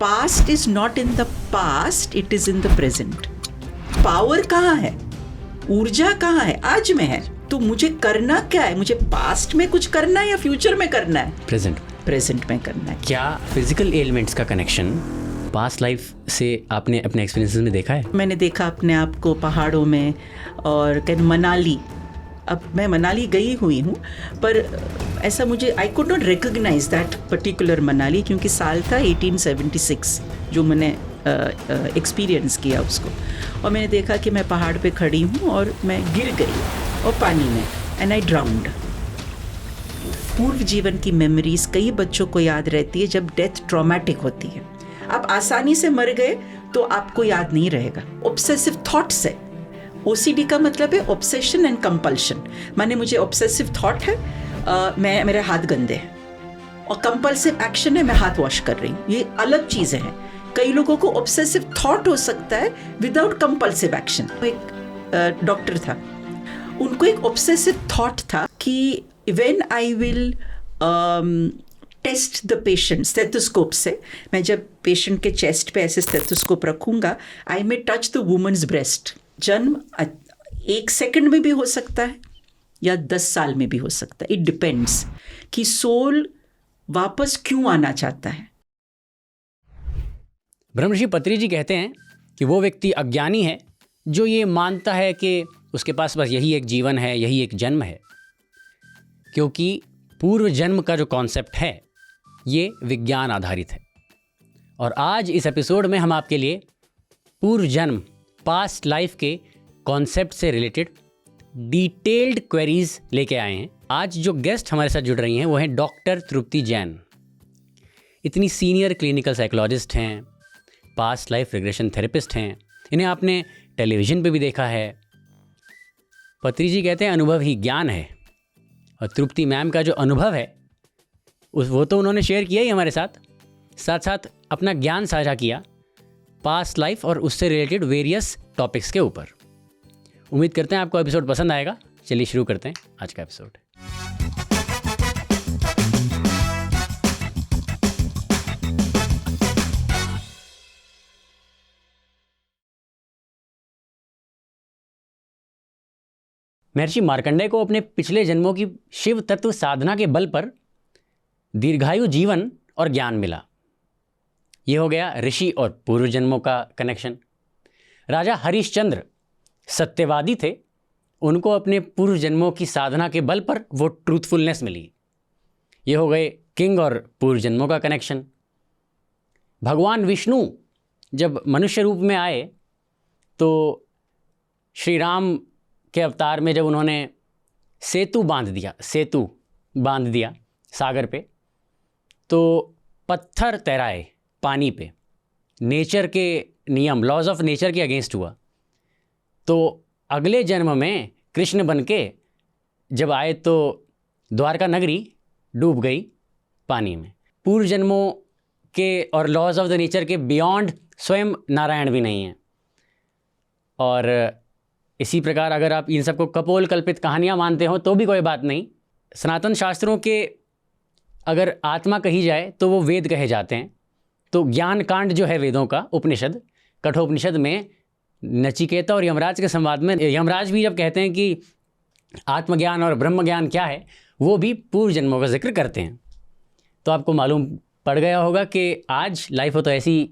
Past is not in the past, it is in the present. Power कहाँ है, ऊर्जा कहाँ है, आज में है। तो मुझे करना क्या है, मुझे पास्ट में कुछ करना है या फ्यूचर में करना है? प्रेजेंट में करना है। क्या फिजिकल एलिमेंट्स का कनेक्शन पास्ट लाइफ से आपने अपने एक्सपीरियंसेस में देखा है? मैंने देखा अपने आप को पहाड़ों में, और मनाली। अब मैं मनाली गई हुई हूँ, पर ऐसा मुझे I could not recognise that particular Manali, क्योंकि साल था 1876 जो मैंने एक्सपीरियंस किया उसको। और मैंने देखा कि मैं पहाड़ पे खड़ी हूँ और मैं गिर गई और पानी में, एंड आई ड्राउंड। पूर्व जीवन की मेमोरीज कई बच्चों को याद रहती है जब डेथ ट्रॉमेटिक होती है। आप आसानी से मर गए तो आपको याद नहीं रहेगा। ऑब्सेसिव थॉट्स है। ओसीडी का मतलब है ऑब्सेशन एंड कंपल्शन। माने मुझे ऑब्सेसिव थॉट है, मेरे हाथ गंदे हैं, और कंपल्सिव एक्शन है, मैं हाथ वॉश कर रही हूँ। ये अलग चीज़ें हैं। कई लोगों को ऑब्सेसिव थॉट हो सकता है विदाउट कंपल्सिव एक्शन। एक डॉक्टर था, उनको एक ऑब्सेसिव थॉट था कि when I will test the patient stethoscope से, मैं जब पेशेंट के चेस्ट पे ऐसे स्टेथोस्कोप रखूंगा, आई मे टच द वुमन्स ब्रेस्ट। जन्म 1 सेकंड में भी हो सकता है या 10 साल में भी हो सकता है। इट डिपेंड्स कि सोल वापस क्यों आना चाहता है। ब्रह्मर्षि पत्री जी कहते हैं कि वो व्यक्ति अज्ञानी है जो ये मानता है कि उसके पास बस यही एक जीवन है, यही एक जन्म है, क्योंकि पूर्व जन्म का जो कॉन्सेप्ट है ये विज्ञान आधारित है। और आज इस एपिसोड में हम आपके लिए पूर्व जन्म, पास्ट लाइफ के कॉन्सेप्ट से रिलेटेड डिटेल्ड क्वेरीज लेके आए हैं। आज जो गेस्ट हमारे साथ जुड़ रही हैं वो हैं डॉक्टर तृप्ति जैन। इतनी सीनियर क्लिनिकल साइकोलॉजिस्ट हैं, पास्ट लाइफ रिग्रेशन थेरेपिस्ट हैं। इन्हें आपने टेलीविज़न पे भी देखा है। पत्री जी कहते हैं अनुभव ही ज्ञान है, और तृप्ति मैम का जो अनुभव है वो तो उन्होंने शेयर किया ही हमारे साथ साथ अपना ज्ञान साझा किया पास्ट लाइफ और उससे रिलेटेड वेरियस टॉपिक्स के ऊपर। उम्मीद करते हैं आपको एपिसोड पसंद आएगा। चलिए शुरू करते हैं आज का एपिसोड। महर्षि मार्कंडेय को अपने पिछले जन्मों की शिव तत्व साधना के बल पर दीर्घायु जीवन और ज्ञान मिला। ये हो गया ऋषि और पूर्व जन्मों का कनेक्शन। राजा हरिश्चंद्र सत्यवादी थे, उनको अपने पूर्व जन्मों की साधना के बल पर वो ट्रूथफुलनेस मिली। ये हो गए किंग और पूर्व जन्मों का कनेक्शन। भगवान विष्णु जब मनुष्य रूप में आए तो श्री राम के अवतार में जब उन्होंने सेतु बांध दिया सागर पे, तो पत्थर तैराए पानी पे। नेचर के नियम, लॉज ऑफ नेचर के अगेंस्ट हुआ। तो अगले जन्म में कृष्ण बन के जब आए तो द्वारका नगरी डूब गई पानी में। पूर्व जन्मों के और लॉज ऑफ द नेचर के बियॉन्ड स्वयं नारायण भी नहीं हैं। और इसी प्रकार अगर आप इन सबको कपोल कल्पित कहानियाँ मानते हो तो भी कोई बात नहीं। सनातन शास्त्रों के अगर आत्मा कही जाए तो वो वेद कहे जाते हैं। तो ज्ञान कांड जो है वेदों का, उपनिषद, कठोपनिषद में नचिकेता और यमराज के संवाद में यमराज भी जब कहते हैं कि आत्मज्ञान और ब्रह्म ज्ञान क्या है, वो भी पूर्व जन्मों का जिक्र करते हैं। तो आपको मालूम पड़ गया होगा कि आज लाइफ हो तो ऐसी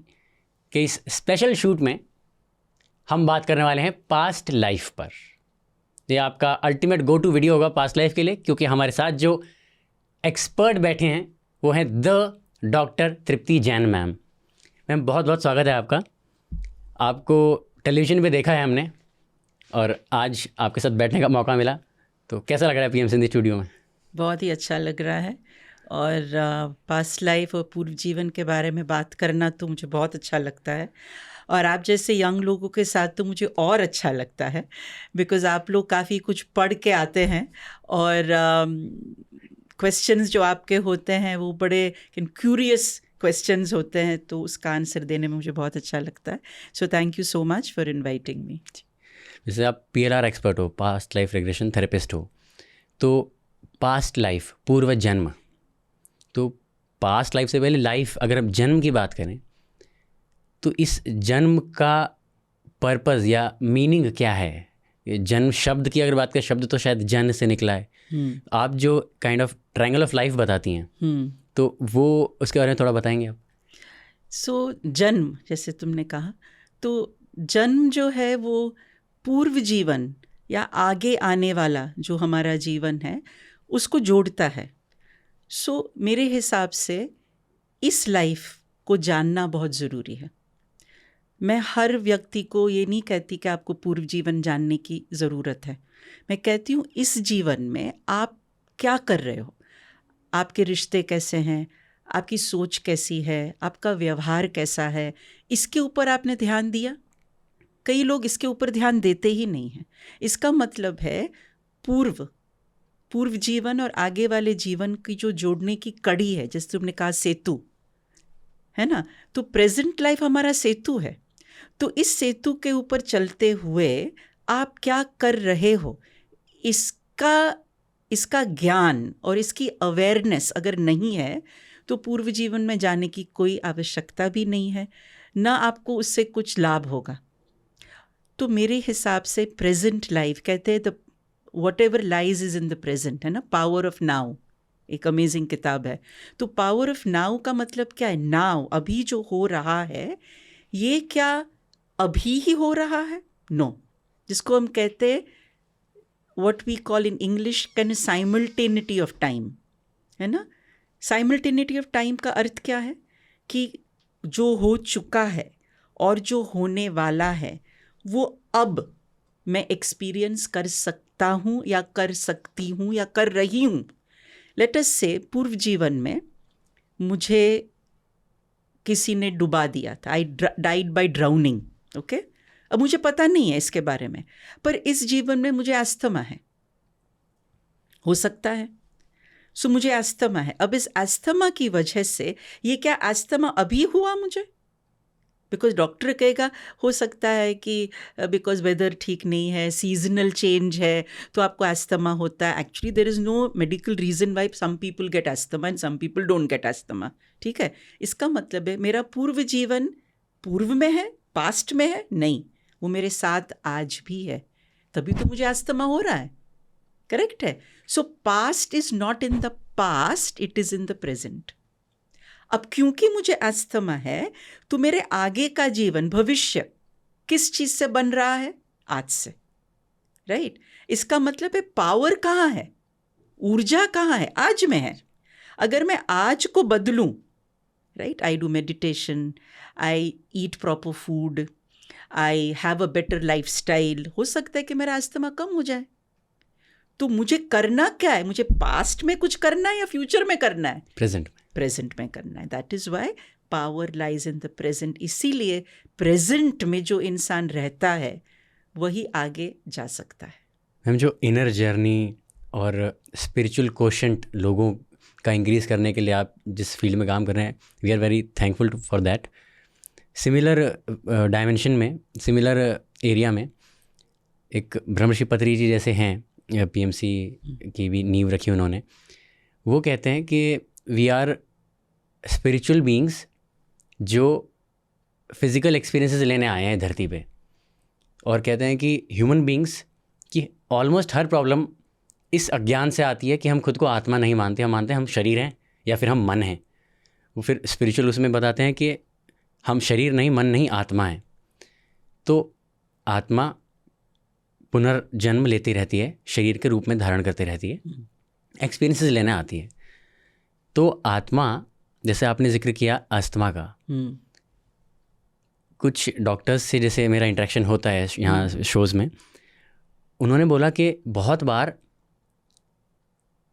कि इस स्पेशल शूट में हम बात करने वाले हैं पास्ट लाइफ पर। ये आपका अल्टीमेट गो टू वीडियो होगा पास्ट लाइफ के लिए, क्योंकि हमारे साथ जो एक्सपर्ट बैठे हैं वो हैं the doctor Tripti Jain ma'am. Ma'am बहुत बहुत स्वागत है आपका। आपको टेलीविज़न पे देखा है हमने और आज आपके साथ बैठने का मौका मिला, तो कैसा लग रहा है पीएम सिंधी स्टूडियो में? बहुत ही अच्छा लग रहा है, और पास्ट लाइफ और पूर्व जीवन के बारे में बात करना तो मुझे बहुत अच्छा लगता है। और आप जैसे यंग लोगों के साथ तो मुझे और अच्छा लगता है, बिकॉज़ आप लोग काफ़ी कुछ पढ़ के आते हैं, और क्वेश्चंस जो आपके होते हैं वो बड़े क्यूरियस क्वेश्चंस होते हैं, तो उसका आंसर देने में मुझे बहुत अच्छा लगता है। So thank you so much for inviting me. जैसे आप पीएलआर एक्सपर्ट हो, पास्ट लाइफ रिग्रेशन थेरेपिस्ट हो, तो पास्ट लाइफ, पूर्व जन्म, तो पास्ट लाइफ से पहले लाइफ, अगर हम जन्म की बात करें तो इस जन्म का पर्पस या मीनिंग क्या है? ये जन्म शब्द की अगर बात करें, शब्द तो शायद जन से निकला है। आप जो kind of triangle of life बताती हैं, तो वो उसके बारे में थोड़ा बताएंगे आप? जन्म, जैसे तुमने कहा, तो जन्म जो है वो पूर्व जीवन या आगे आने वाला जो हमारा जीवन है उसको जोड़ता है। मेरे हिसाब से इस लाइफ को जानना बहुत ज़रूरी है। मैं हर व्यक्ति को ये नहीं कहती कि आपको पूर्व जीवन जानने की ज़रूरत है। मैं कहती हूँ इस जीवन में आप क्या कर रहे हो, आपके रिश्ते कैसे हैं, आपकी सोच कैसी है, आपका व्यवहार कैसा है, इसके ऊपर आपने ध्यान दिया? कई लोग इसके ऊपर ध्यान देते ही नहीं हैं। इसका मतलब है पूर्व जीवन और आगे वाले जीवन की जो जोड़ने की कड़ी है, जैसे तुमने कहा सेतु है ना, तो प्रेजेंट लाइफ हमारा सेतु है। तो इस सेतु के ऊपर चलते हुए आप क्या कर रहे हो, इसका ज्ञान और इसकी अवेयरनेस अगर नहीं है तो पूर्व जीवन में जाने की कोई आवश्यकता भी नहीं है, ना आपको उससे कुछ लाभ होगा। तो मेरे हिसाब से प्रेजेंट लाइफ, कहते हैं the whatever lies is in the present, है ना, पावर ऑफ नाउ, एक अमेजिंग किताब है। तो पावर ऑफ नाउ का मतलब क्या है? नाउ, अभी जो हो रहा है, ये क्या अभी ही हो रहा है? नो, जिसको हम कहते हैं what we call in English can simultaneity of time, है ना। साइमल्टेनिटी ऑफ टाइम का अर्थ क्या है कि जो हो चुका है और जो होने वाला है वो अब मैं एक्सपीरियंस कर सकता हूँ या कर सकती हूँ या कर रही हूँ। लेट अस से पूर्व जीवन में मुझे किसी ने डुबा दिया था, आई डाइड बाय ड्राउनिंग, ओके। अब मुझे पता नहीं है इसके बारे में, पर इस जीवन में मुझे अस्थमा है, हो सकता है। मुझे अस्थमा है। अब इस अस्थमा की वजह से, ये क्या अस्थमा अभी हुआ मुझे? बिकॉज डॉक्टर कहेगा हो सकता है कि बिकॉज वेदर ठीक नहीं है, सीजनल चेंज है, तो आपको अस्थमा होता है। Actually there is no medical reason why some people get asthma and some people don't get asthma, ठीक है। इसका मतलब है मेरा पूर्व जीवन पूर्व में है, पास्ट में है नहीं, वो मेरे साथ आज भी है, तभी तो मुझे अस्थमा हो रहा है। करेक्ट है। Past is not in the past, it is in the present. अब क्योंकि मुझे अस्थमा है तो मेरे आगे का जीवन, भविष्य किस चीज से बन रहा है? आज से, राइट। इसका मतलब है पावर कहाँ है, ऊर्जा कहाँ है? आज में है। अगर मैं आज को बदलूं, right, I do meditation, I eat proper food, I have a better life style, हो सकता है कि मेरा अस्थमा कम हो जाए। तो मुझे करना क्या है? मुझे पास्ट में कुछ करना है या फ्यूचर में करना है? प्रेजेंट में करना है। That is why power lies in the present. इसीलिए प्रेजेंट में जो इंसान रहता है वही आगे जा सकता है। मैम, जो इनर जर्नी और स्पिरिचुअल कोशेंट लोगों का इंक्रीज करने के लिए आप जिस फील्ड में काम कर रहे हैं, we are very thankful for that. Similar dimension में, सिमिलर एरिया में एक ब्रह्मर्षि पतंजलि जी जैसे हैं, पीएमसी की भी नींव रखी उन्होंने। वो कहते हैं कि वी आर स्पिरिचुअल बीइंग्स जो फिज़िकल एक्सपीरियंसेस लेने आए हैं धरती पे, और कहते हैं कि ह्यूमन बीइंग्स की ऑलमोस्ट हर प्रॉब्लम इस अज्ञान से आती है कि हम खुद को आत्मा नहीं मानते, हम मानते हैं हम शरीर हैं या फिर हम मन हैं। वो फिर स्पिरिचुअल उसमें बताते हैं कि हम शरीर नहीं, मन नहीं, आत्मा है। तो आत्मा पुनर्जन्म लेती रहती है, शरीर के रूप में धारण करती रहती है, एक्सपीरियंसेस लेने आती है। तो आत्मा, जैसे आपने जिक्र किया अस्थमा का, कुछ डॉक्टर्स से जैसे मेरा इंटरेक्शन होता है यहाँ शोज़ में, उन्होंने बोला कि बहुत बार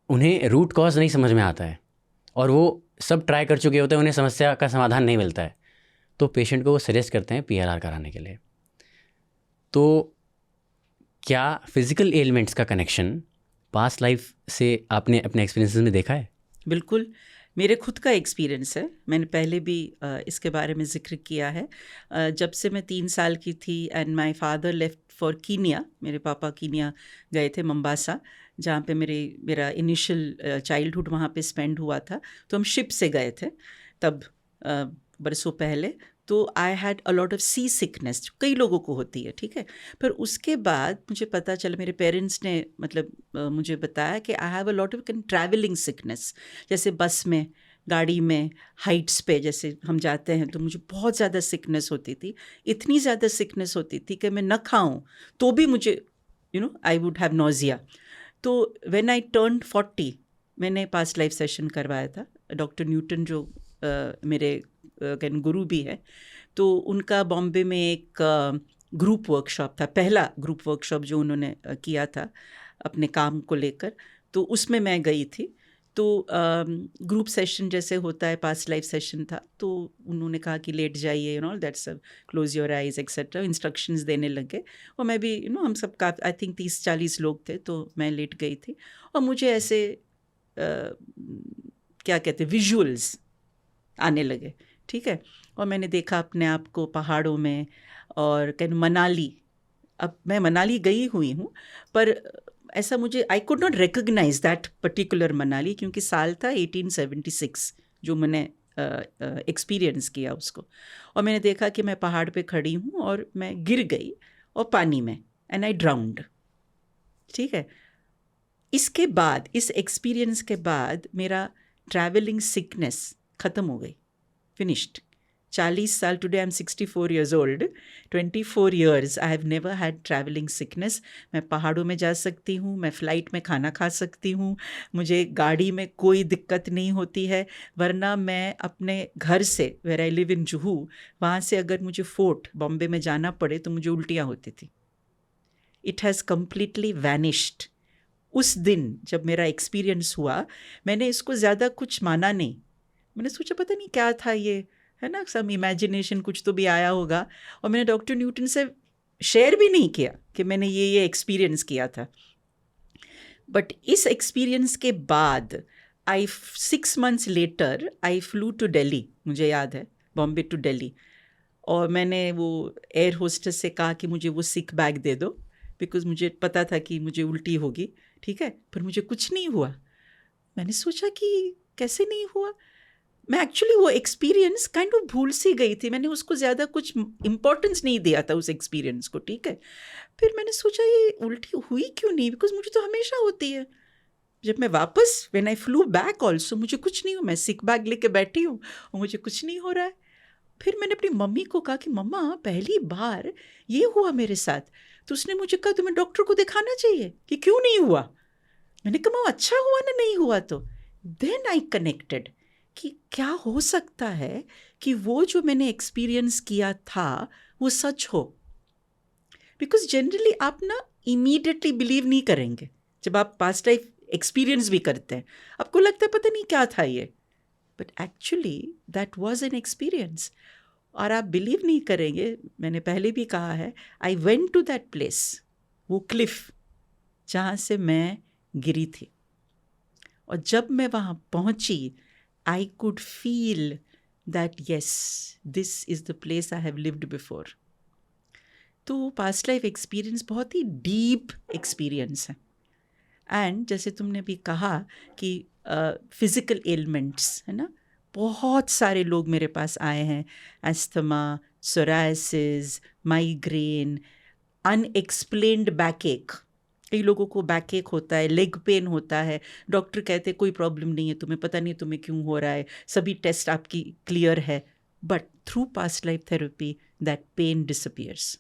उन्हें रूट कॉज नहीं समझ में आता है और वो सब ट्राई कर चुके होते हैं, उन्हें समस्या का समाधान नहीं मिलता है, तो पेशेंट को वो सजेस्ट करते हैं PLR कराने के लिए। तो क्या फिज़िकल एलिमेंट्स का कनेक्शन पास्ट लाइफ से आपने अपने एक्सपीरियंसेस में देखा है? बिल्कुल, मेरे खुद का एक्सपीरियंस है। मैंने पहले भी इसके बारे में जिक्र किया है। जब से मैं 3 साल की थी and my father left for Kenya, मेरे पापा कीनिया गए थे, मोम्बासा, जहाँ पे मेरा इनिशियल चाइल्डहुड वहाँ पे स्पेंड हुआ था। तो हम शिप से गए थे तब, बरसों पहले। तो I had a lot of seasickness, कई लोगों को होती है, ठीक है। पर उसके बाद मुझे पता चला, मेरे पेरेंट्स ने मतलब मुझे बताया कि I have a lot of travelling sickness, जैसे बस में, गाड़ी में, हाइट्स पे जैसे हम जाते हैं तो मुझे बहुत ज़्यादा सिकनेस होती थी। इतनी ज़्यादा सिकनेस होती थी कि मैं न खाऊं तो भी मुझे आई वुड हैव नोजिया। तो व्हेन आई टर्न 40 मैंने पास्ट लाइफ सेशन करवाया था। डॉक्टर न्यूटन जो मेरे गुरु भी है, तो उनका बॉम्बे में एक ग्रुप वर्कशॉप था, पहला ग्रुप वर्कशॉप जो उन्होंने किया था अपने काम को लेकर, तो उसमें मैं गई थी। तो ग्रुप सेशन जैसे होता है, पास्ट लाइफ सेशन था, तो उन्होंने कहा कि लेट जाइए, that's close your eyes etcetera, instructions देने लगे। और मैं भी हम सब का आई थिंक 30-40 लोग थे, तो मैं लेट गई थी। और मुझे ऐसे क्या कहते, विजुअल्स आने लगे, ठीक है। और मैंने देखा अपने आप को पहाड़ों में, और मनाली, अब मैं मनाली गई हुई हूँ, पर ऐसा मुझे I could not recognise that particular Manali, क्योंकि साल था 1876 जो मैंने एक्सपीरियंस किया उसको। और मैंने देखा कि मैं पहाड़ पे खड़ी हूँ और मैं गिर गई और पानी में, एंड आई ड्राउन्ड, ठीक है। इसके बाद, इस एक्सपीरियंस के बाद मेरा ट्रैवलिंग सिकनेस ख़त्म हो गई, फिनिश्ड। 40 साल, today I am 64 years old, 24 years I have never had travelling sickness. मैं पहाड़ों में जा सकती हूँ, मैं फ़्लाइट में खाना खा सकती हूँ, मुझे गाड़ी में कोई दिक्कत नहीं होती है। वरना मैं अपने घर से, where I live in Juhu, वहाँ से अगर मुझे फोर्ट बॉम्बे में जाना पड़े तो मुझे उल्टियाँ होती थी। It has completely vanished. उस दिन जब मेरा एक्सपीरियंस हुआ, मैंने इसको ज़्यादा कुछ माना नहीं। मैंने सोचा पता नहीं क्या था ये, है ना, सम इमेजिनेशन कुछ तो भी आया होगा। और मैंने डॉक्टर न्यूटन से शेयर भी नहीं किया कि मैंने ये एक्सपीरियंस किया था। बट इस एक्सपीरियंस के बाद 6 months later I flew to Delhi, मुझे याद है, बॉम्बे टू दिल्ली। और मैंने वो एयर होस्टेस से कहा कि मुझे वो सिक बैग दे दो, बिकॉज मुझे पता था कि मुझे उल्टी होगी, ठीक है। पर मुझे कुछ नहीं हुआ। मैंने सोचा कि कैसे नहीं हुआ। मैं एक्चुअली वो एक्सपीरियंस काइंड ऑफ भूल सी गई थी, मैंने उसको ज़्यादा कुछ इम्पोर्टेंस नहीं दिया था उस एक्सपीरियंस को, ठीक है। फिर मैंने सोचा ये उल्टी हुई क्यों नहीं, बिकॉज मुझे तो हमेशा होती है। जब मैं वापस, when eye flu back also, मुझे कुछ नहीं हुआ, मैं सिक बैग लेके बैठी हूँ और मुझे कुछ नहीं हो रहा है। फिर मैंने अपनी मम्मी को कहा कि मम्मा पहली बार ये हुआ मेरे साथ। तो उसने मुझे कहा तुम्हें डॉक्टर को दिखाना चाहिए कि क्यों नहीं हुआ। मैंने कहा अच्छा हुआ ना नहीं हुआ तो। देन आई कनेक्टेड कि क्या हो सकता है कि वो जो मैंने एक्सपीरियंस किया था वो सच हो। बिकॉज जनरली आप ना इमीडिएटली बिलीव नहीं करेंगे जब आप पास्ट लाइफ एक्सपीरियंस भी करते हैं, आपको लगता है पता नहीं क्या था ये, but actually that was an experience. और आप बिलीव नहीं करेंगे, मैंने पहले भी कहा है, I went to that place, वो क्लिफ जहाँ से मैं गिरी थी। और जब मैं वहाँ पहुँची, I could feel that yes, this is the place I have lived before. तो पास्ट लाइफ एक्सपीरियंस बहुत ही डीप एक्सपीरियंस है। एंड जैसे तुमने भी कहा कि फिज़िकल एलिमेंट्स, है ना, बहुत सारे लोग मेरे पास आए हैं, एस्थमा, सोरायसिस, माइग्रेन, अनएक्सप्लेन्ड बैकएक। कई लोगों को बैकएक होता है, लेग पेन होता है, डॉक्टर कहते हैं कोई प्रॉब्लम नहीं है तुम्हें, पता नहीं तुम्हें क्यों हो रहा है, सभी टेस्ट आपकी क्लियर है, but through past life therapy that pain disappears,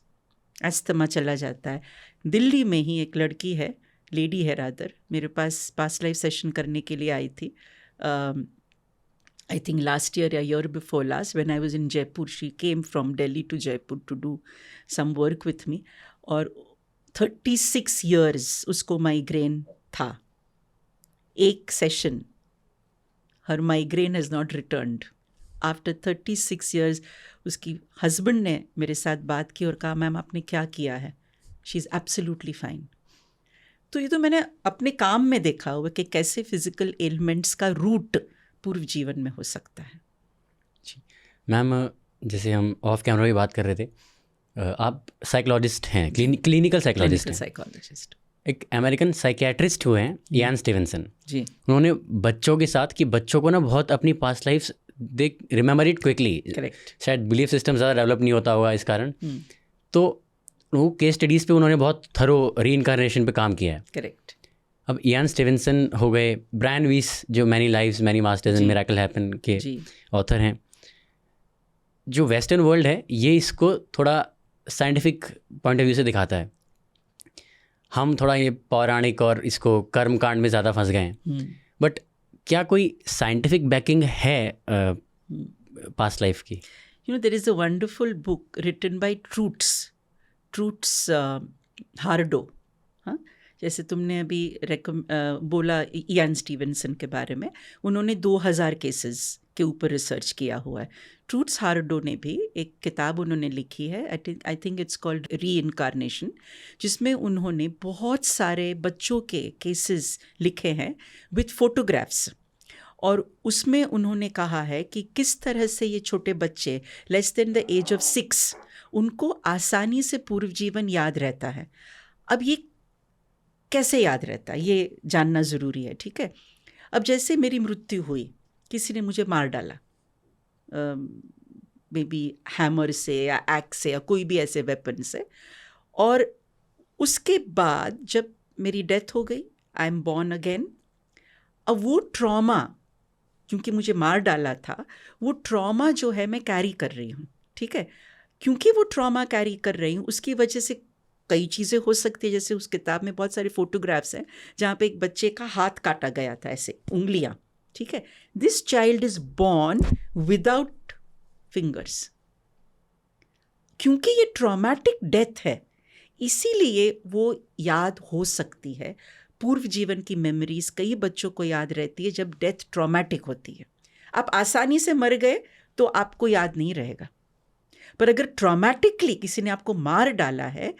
asthma चला जाता है। दिल्ली में ही एक लड़की है, लेडी है रादर, मेरे पास पास्ट लाइफ सेशन करने के लिए आई थी, आई थिंक लास्ट ईयर या year before last, when I was in Jaipur. She came from Delhi to Jaipur to do some work with me. और 36 years उसको माइग्रेन था। एक सेशन, हर migraine has not returned. After 36 years उसकी हस्बैंड ने मेरे साथ बात की और कहा मैम आपने क्या किया है, शी इज़ एब्सोल्युटली फाइन। तो ये तो मैंने अपने काम में देखा हुआ कि कैसे फिजिकल एलिमेंट्स का रूट पूर्व जीवन में हो सकता है। जी मैम, जैसे हम ऑफ कैमरा भी बात कर रहे थे, आप साइकोलॉजिस्ट हैं, क्लिनिकल साइकोलॉजिस्ट। एक अमेरिकन साइकियाट्रिस्ट हुए हैं, यान स्टीवेंसन जी, उन्होंने बच्चों के साथ कि बच्चों को ना बहुत अपनी past life they remember it quickly. Correct. शायद बिलीफ सिस्टम ज़्यादा डेवलप नहीं होता होगा इस कारण। तो वो केस स्टडीज़ पे उन्होंने बहुत थरो रीइंकार्नेशन पे काम किया है। करेक्ट। अब इयान स्टीवनसन हो गए, ब्रायन वीस जो many lives many masters and miracle happen के ऑथर हैं, जो वेस्टर्न वर्ल्ड है ये इसको थोड़ा साइंटिफिक पॉइंट ऑफ व्यू से दिखाता है। हम थोड़ा ये पौराणिक और इसको कर्म कांड में ज़्यादा फंस गए हैं। बट क्या कोई साइंटिफिक बैकिंग है पास्ट लाइफ की? You know, there is a wonderful book written by Truts Hardo. हाँ, जैसे तुमने अभी बोला इयान स्टीवनसन के बारे में, उन्होंने 2000 केसेस के ऊपर रिसर्च किया हुआ है। ट्रूट्स हार्डो ने भी एक किताब उन्होंने लिखी है, I think it's called reincarnation, जिसमें उन्होंने बहुत सारे बच्चों के केसेस लिखे हैं विथ फोटोग्राफ्स। और उसमें उन्होंने कहा है कि किस तरह से ये छोटे बच्चे less than the age of 6 उनको आसानी से पूर्व जीवन याद रहता है। अब ये कैसे याद रहता है ये जानना ज़रूरी है, ठीक है। अब जैसे मेरी मृत्यु हुई, किसी ने मुझे मार डाला, मे बी हैमर से या एक्स से या कोई भी ऐसे वेपन से, और उसके बाद जब मेरी डेथ हो गई, आई एम बॉर्न अगेन। अब वो ट्रॉमा, क्योंकि मुझे मार डाला था, वो ट्रॉमा जो है मैं कैरी कर रही हूँ, ठीक है। क्योंकि वो ट्रॉमा कैरी कर रही हूँ, उसकी वजह से कई चीज़ें हो सकती है। जैसे उस किताब में बहुत सारे फोटोग्राफ्स हैं जहाँ पे एक बच्चे का हाथ काटा गया था, ऐसे उंगलियाँ, ठीक है। This child is born without fingers. क्योंकि ये ट्रॉमेटिक डेथ है, इसीलिए वो याद हो सकती है। पूर्व जीवन की मेमोरीज कई बच्चों को याद रहती है जब डेथ ट्रॉमेटिक होती है। आप आसानी से मर गए तो आपको याद नहीं रहेगा, पर अगर ट्रॉमेटिकली किसी ने आपको मार डाला है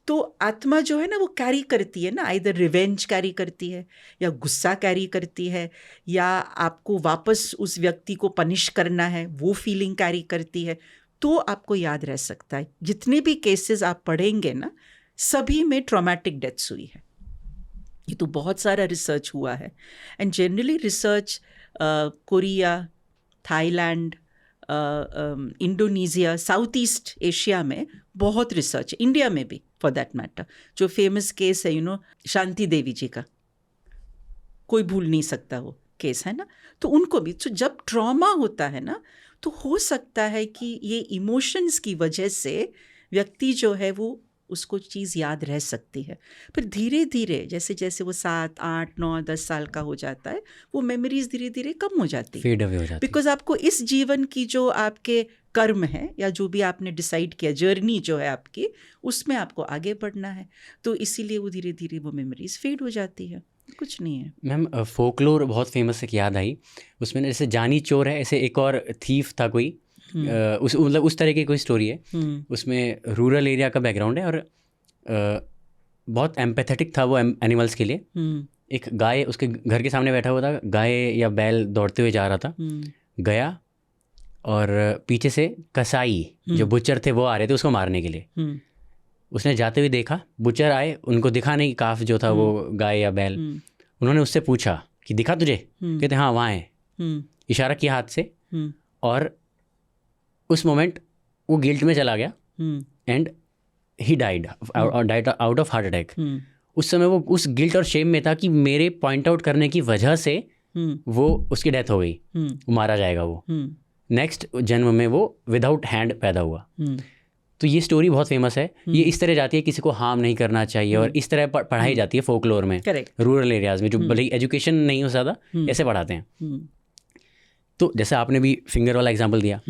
तो आत्मा जो है ना वो कैरी करती है ना, आइदर रिवेंज कैरी करती है या गुस्सा कैरी करती है, या आपको वापस उस व्यक्ति को पनिश करना है, वो फीलिंग कैरी करती है, तो आपको याद रह सकता है। जितने भी केसेस आप पढ़ेंगे ना, सभी में ट्रॉमेटिक डेथ्स हुई है। ये तो बहुत सारा रिसर्च हुआ है। And generally research Korea, Thailand, Indonesia, south east Asia में बहुत रिसर्च, इंडिया में भी फॉर दैट मैटर। जो फेमस केस है शांति देवी जी का, कोई भूल नहीं सकता वो केस, है ना। तो उनको भी, तो जब ट्रॉमा होता है ना, तो हो सकता है कि ये इमोशंस की वजह से व्यक्ति जो है वो उसको चीज़ याद रह सकती है। फिर धीरे धीरे जैसे जैसे वो 7, 8, 9, 10 साल का हो जाता है, वो मेमोरीज धीरे धीरे कम हो जाती है, फेड अवे हो जाती है। बिकॉज आपको इस जीवन की जो आपके कर्म है या जो भी आपने डिसाइड किया, जर्नी जो है आपकी, उसमें आपको आगे बढ़ना है, तो इसीलिए वो धीरे धीरे वो मेमोरीज फेड हो जाती है। कुछ नहीं है। मैम, फोकलोर बहुत फेमस एक याद आई, उसमें जैसे जानी चोर है, ऐसे एक और थीफ था कोई, मतलब उस तरह की कोई स्टोरी है। उसमें रूरल एरिया का बैकग्राउंड है और बहुत एम्पैथेटिक था वो एनिमल्स के लिए। एक गाय उसके घर के सामने बैठा हुआ था, गाय या बैल दौड़ते हुए जा रहा था, गया और पीछे से कसाई जो बुचर थे वो आ रहे थे उसको मारने के लिए। उसने जाते हुए देखा, बुचर आए, उनको दिखा नहीं काफ जो था वो गाय या बैल। उन्होंने उससे पूछा कि दिखा तुझे? कहते हाँ वहाँ है, इशारा किया हाथ से, और उस मोमेंट वो गिल्ट में चला गया and he died out of heart attack. उस समय वो उस गिल्ट और शेम में था कि मेरे पॉइंट आउट करने की वजह से वो उसकी डेथ हो गई, वो मारा जाएगा। वो नेक्स्ट जन्म में वो विदाउट हैंड पैदा हुआ। तो ये स्टोरी बहुत फेमस है। ये इस तरह जाती है, किसी को हार्म नहीं करना चाहिए, और इस तरह पढ़ाई जाती है फोकलोर में, रूरल एरियाज में, जो भले ही एजुकेशन नहीं हो ज़्यादा, ऐसे पढ़ाते हैं। तो जैसे आपने भी फिंगर वाला एग्जाम्पल दिया,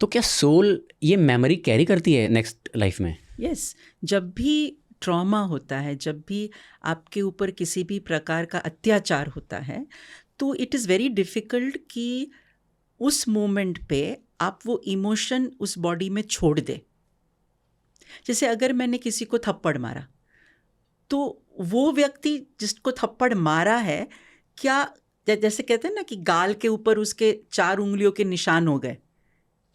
तो क्या सोल ये मेमोरी कैरी करती है नेक्स्ट लाइफ में? यस, जब भी ट्रॉमा होता है, जब भी आपके ऊपर किसी भी प्रकार का अत्याचार होता है, तो इट इज़ वेरी डिफ़िकल्ट कि उस मोमेंट पे आप वो इमोशन उस बॉडी में छोड़ दे। जैसे अगर मैंने किसी को थप्पड़ मारा, तो वो व्यक्ति जिसको थप्पड़ मारा है, क्या जैसे कहते हैं ना कि गाल के ऊपर उसके 4 उंगलियों के निशान हो गए,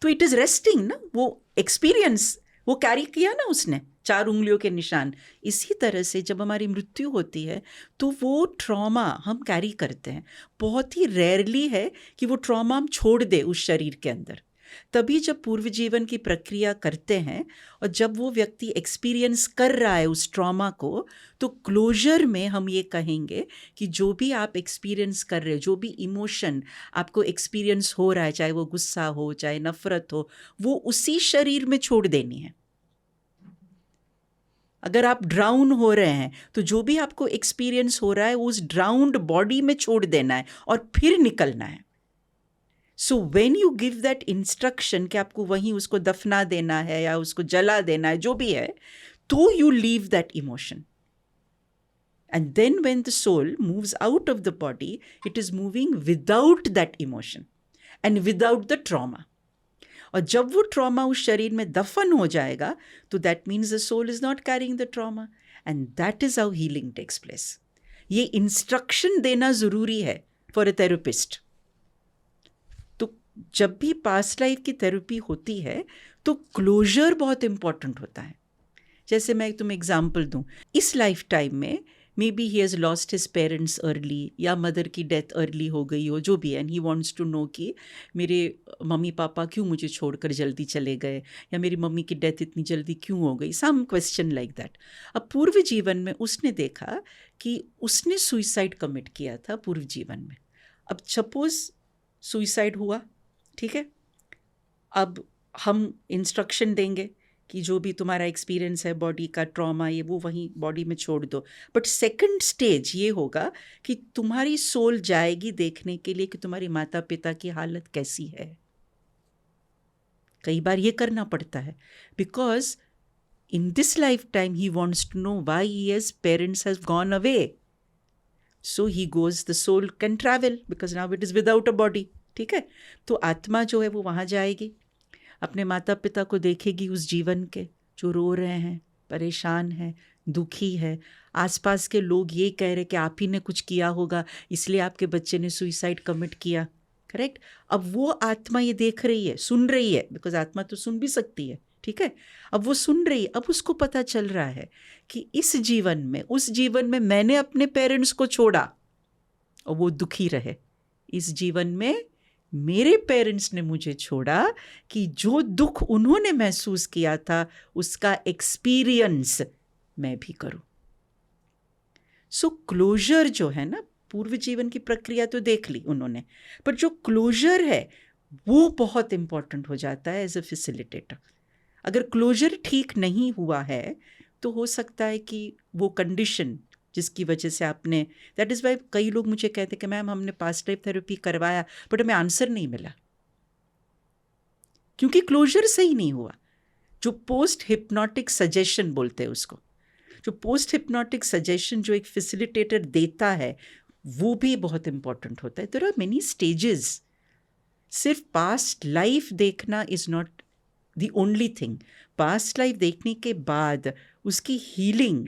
तो इट इज़ रेस्टिंग ना, वो एक्सपीरियंस वो कैरी किया ना उसने, 4 उंगलियों के निशान। इसी तरह से जब हमारी मृत्यु होती है तो वो ट्रॉमा हम कैरी करते हैं। बहुत ही रेयरली है कि वो ट्रॉमा हम छोड़ दे उस शरीर के अंदर। तभी जब पूर्व जीवन की प्रक्रिया करते हैं और जब वो व्यक्ति एक्सपीरियंस कर रहा है उस ट्रॉमा को, तो क्लोजर में हम ये कहेंगे कि जो भी आप एक्सपीरियंस कर रहे हो, जो भी इमोशन आपको एक्सपीरियंस हो रहा है, चाहे वो गुस्सा हो, चाहे नफरत हो, वो उसी शरीर में छोड़ देनी है। अगर आप ड्राउन हो रहे हैं तो जो भी आपको एक्सपीरियंस हो रहा है उस ड्राउन्ड बॉडी में छोड़ देना है और फिर निकलना है। So when you give that instruction कि आपको वहीं उसको दफना देना है या उसको जला देना है, जो भी है, तो you leave that emotion. And then when the soul moves out of the body, it is moving without that emotion and without the trauma. और जब वो ट्रॉमा उस शरीर में दफन हो जाएगा तो that means the soul is not carrying the trauma, and that is how healing takes place. ये इंस्ट्रक्शन देना ज़रूरी है फॉर अ थेरेपिस्ट। तो जब भी पास्ट लाइफ की थेरेपी होती है तो क्लोजर बहुत इंपॉर्टेंट होता है। जैसे मैं तुम्हें एग्जाम्पल दूँ, इस लाइफ टाइम में maybe he has lost his parents early, या मदर की डेथ अर्ली हो गई हो, जो भी है, and he wants to know कि मेरे मम्मी पापा क्यों मुझे छोड़कर जल्दी चले गए, या मेरी मम्मी की डेथ इतनी जल्दी क्यों हो गई, सम क्वेश्चन लाइक दैट। अब पूर्व जीवन में उसने देखा कि उसने सुइसाइड कमिट किया था पूर्व जीवन में। अब सपोज सुइसाइड हुआ, ठीक है, अब हम इंस्ट्रक्शन देंगे कि जो भी तुम्हारा एक्सपीरियंस है बॉडी का ट्रॉमा, ये वो वहीं बॉडी में छोड़ दो। बट सेकंड स्टेज ये होगा कि तुम्हारी सोल जाएगी देखने के लिए कि तुम्हारी माता पिता की हालत कैसी है। कई बार ये करना पड़ता है because in this lifetime he wants to know why his parents have gone away. So he goes, the soul can travel because now it is without a body, ठीक है। तो आत्मा जो है वो वहाँ जाएगी, अपने माता पिता को देखेगी उस जीवन के जो रो रहे हैं, परेशान हैं, दुखी है। आसपास के लोग ये कह रहे कि आप ही ने कुछ किया होगा इसलिए आपके बच्चे ने सुइसाइड कमिट किया, करेक्ट। अब वो आत्मा ये देख रही है, सुन रही है, बिकॉज आत्मा तो सुन भी सकती है, ठीक है। अब वो सुन रही है, अब उसको पता चल रहा है कि इस जीवन में, उस जीवन में मैंने अपने पेरेंट्स को छोड़ा और वो दुखी रहे। इस जीवन में मेरे पेरेंट्स ने मुझे छोड़ा कि जो दुख उन्होंने महसूस किया था उसका एक्सपीरियंस मैं भी करूं। सो क्लोजर जो है ना, पूर्व जीवन की प्रक्रिया तो देख ली उन्होंने, पर जो क्लोजर है वो बहुत इंपॉर्टेंट हो जाता है एज अ फैसिलिटेटर। अगर क्लोजर ठीक नहीं हुआ है तो हो सकता है कि वो कंडीशन जिसकी वजह से आपने, दैट इज़ वाई कई लोग मुझे कहते कि मैम हमने पास्ट लाइफ थेरेपी करवाया बट हमें आंसर नहीं मिला, क्योंकि क्लोजर सही नहीं हुआ। जो पोस्ट हिप्नोटिक सजेशन बोलते हैं उसको, जो पोस्ट हिप्नोटिक सजेशन जो एक फैसिलिटेटर देता है वो भी बहुत इंपॉर्टेंट होता है। There are many stages. सिर्फ पास्ट लाइफ देखना is not the only thing. Past life देखने के बाद उसकी हीलिंग,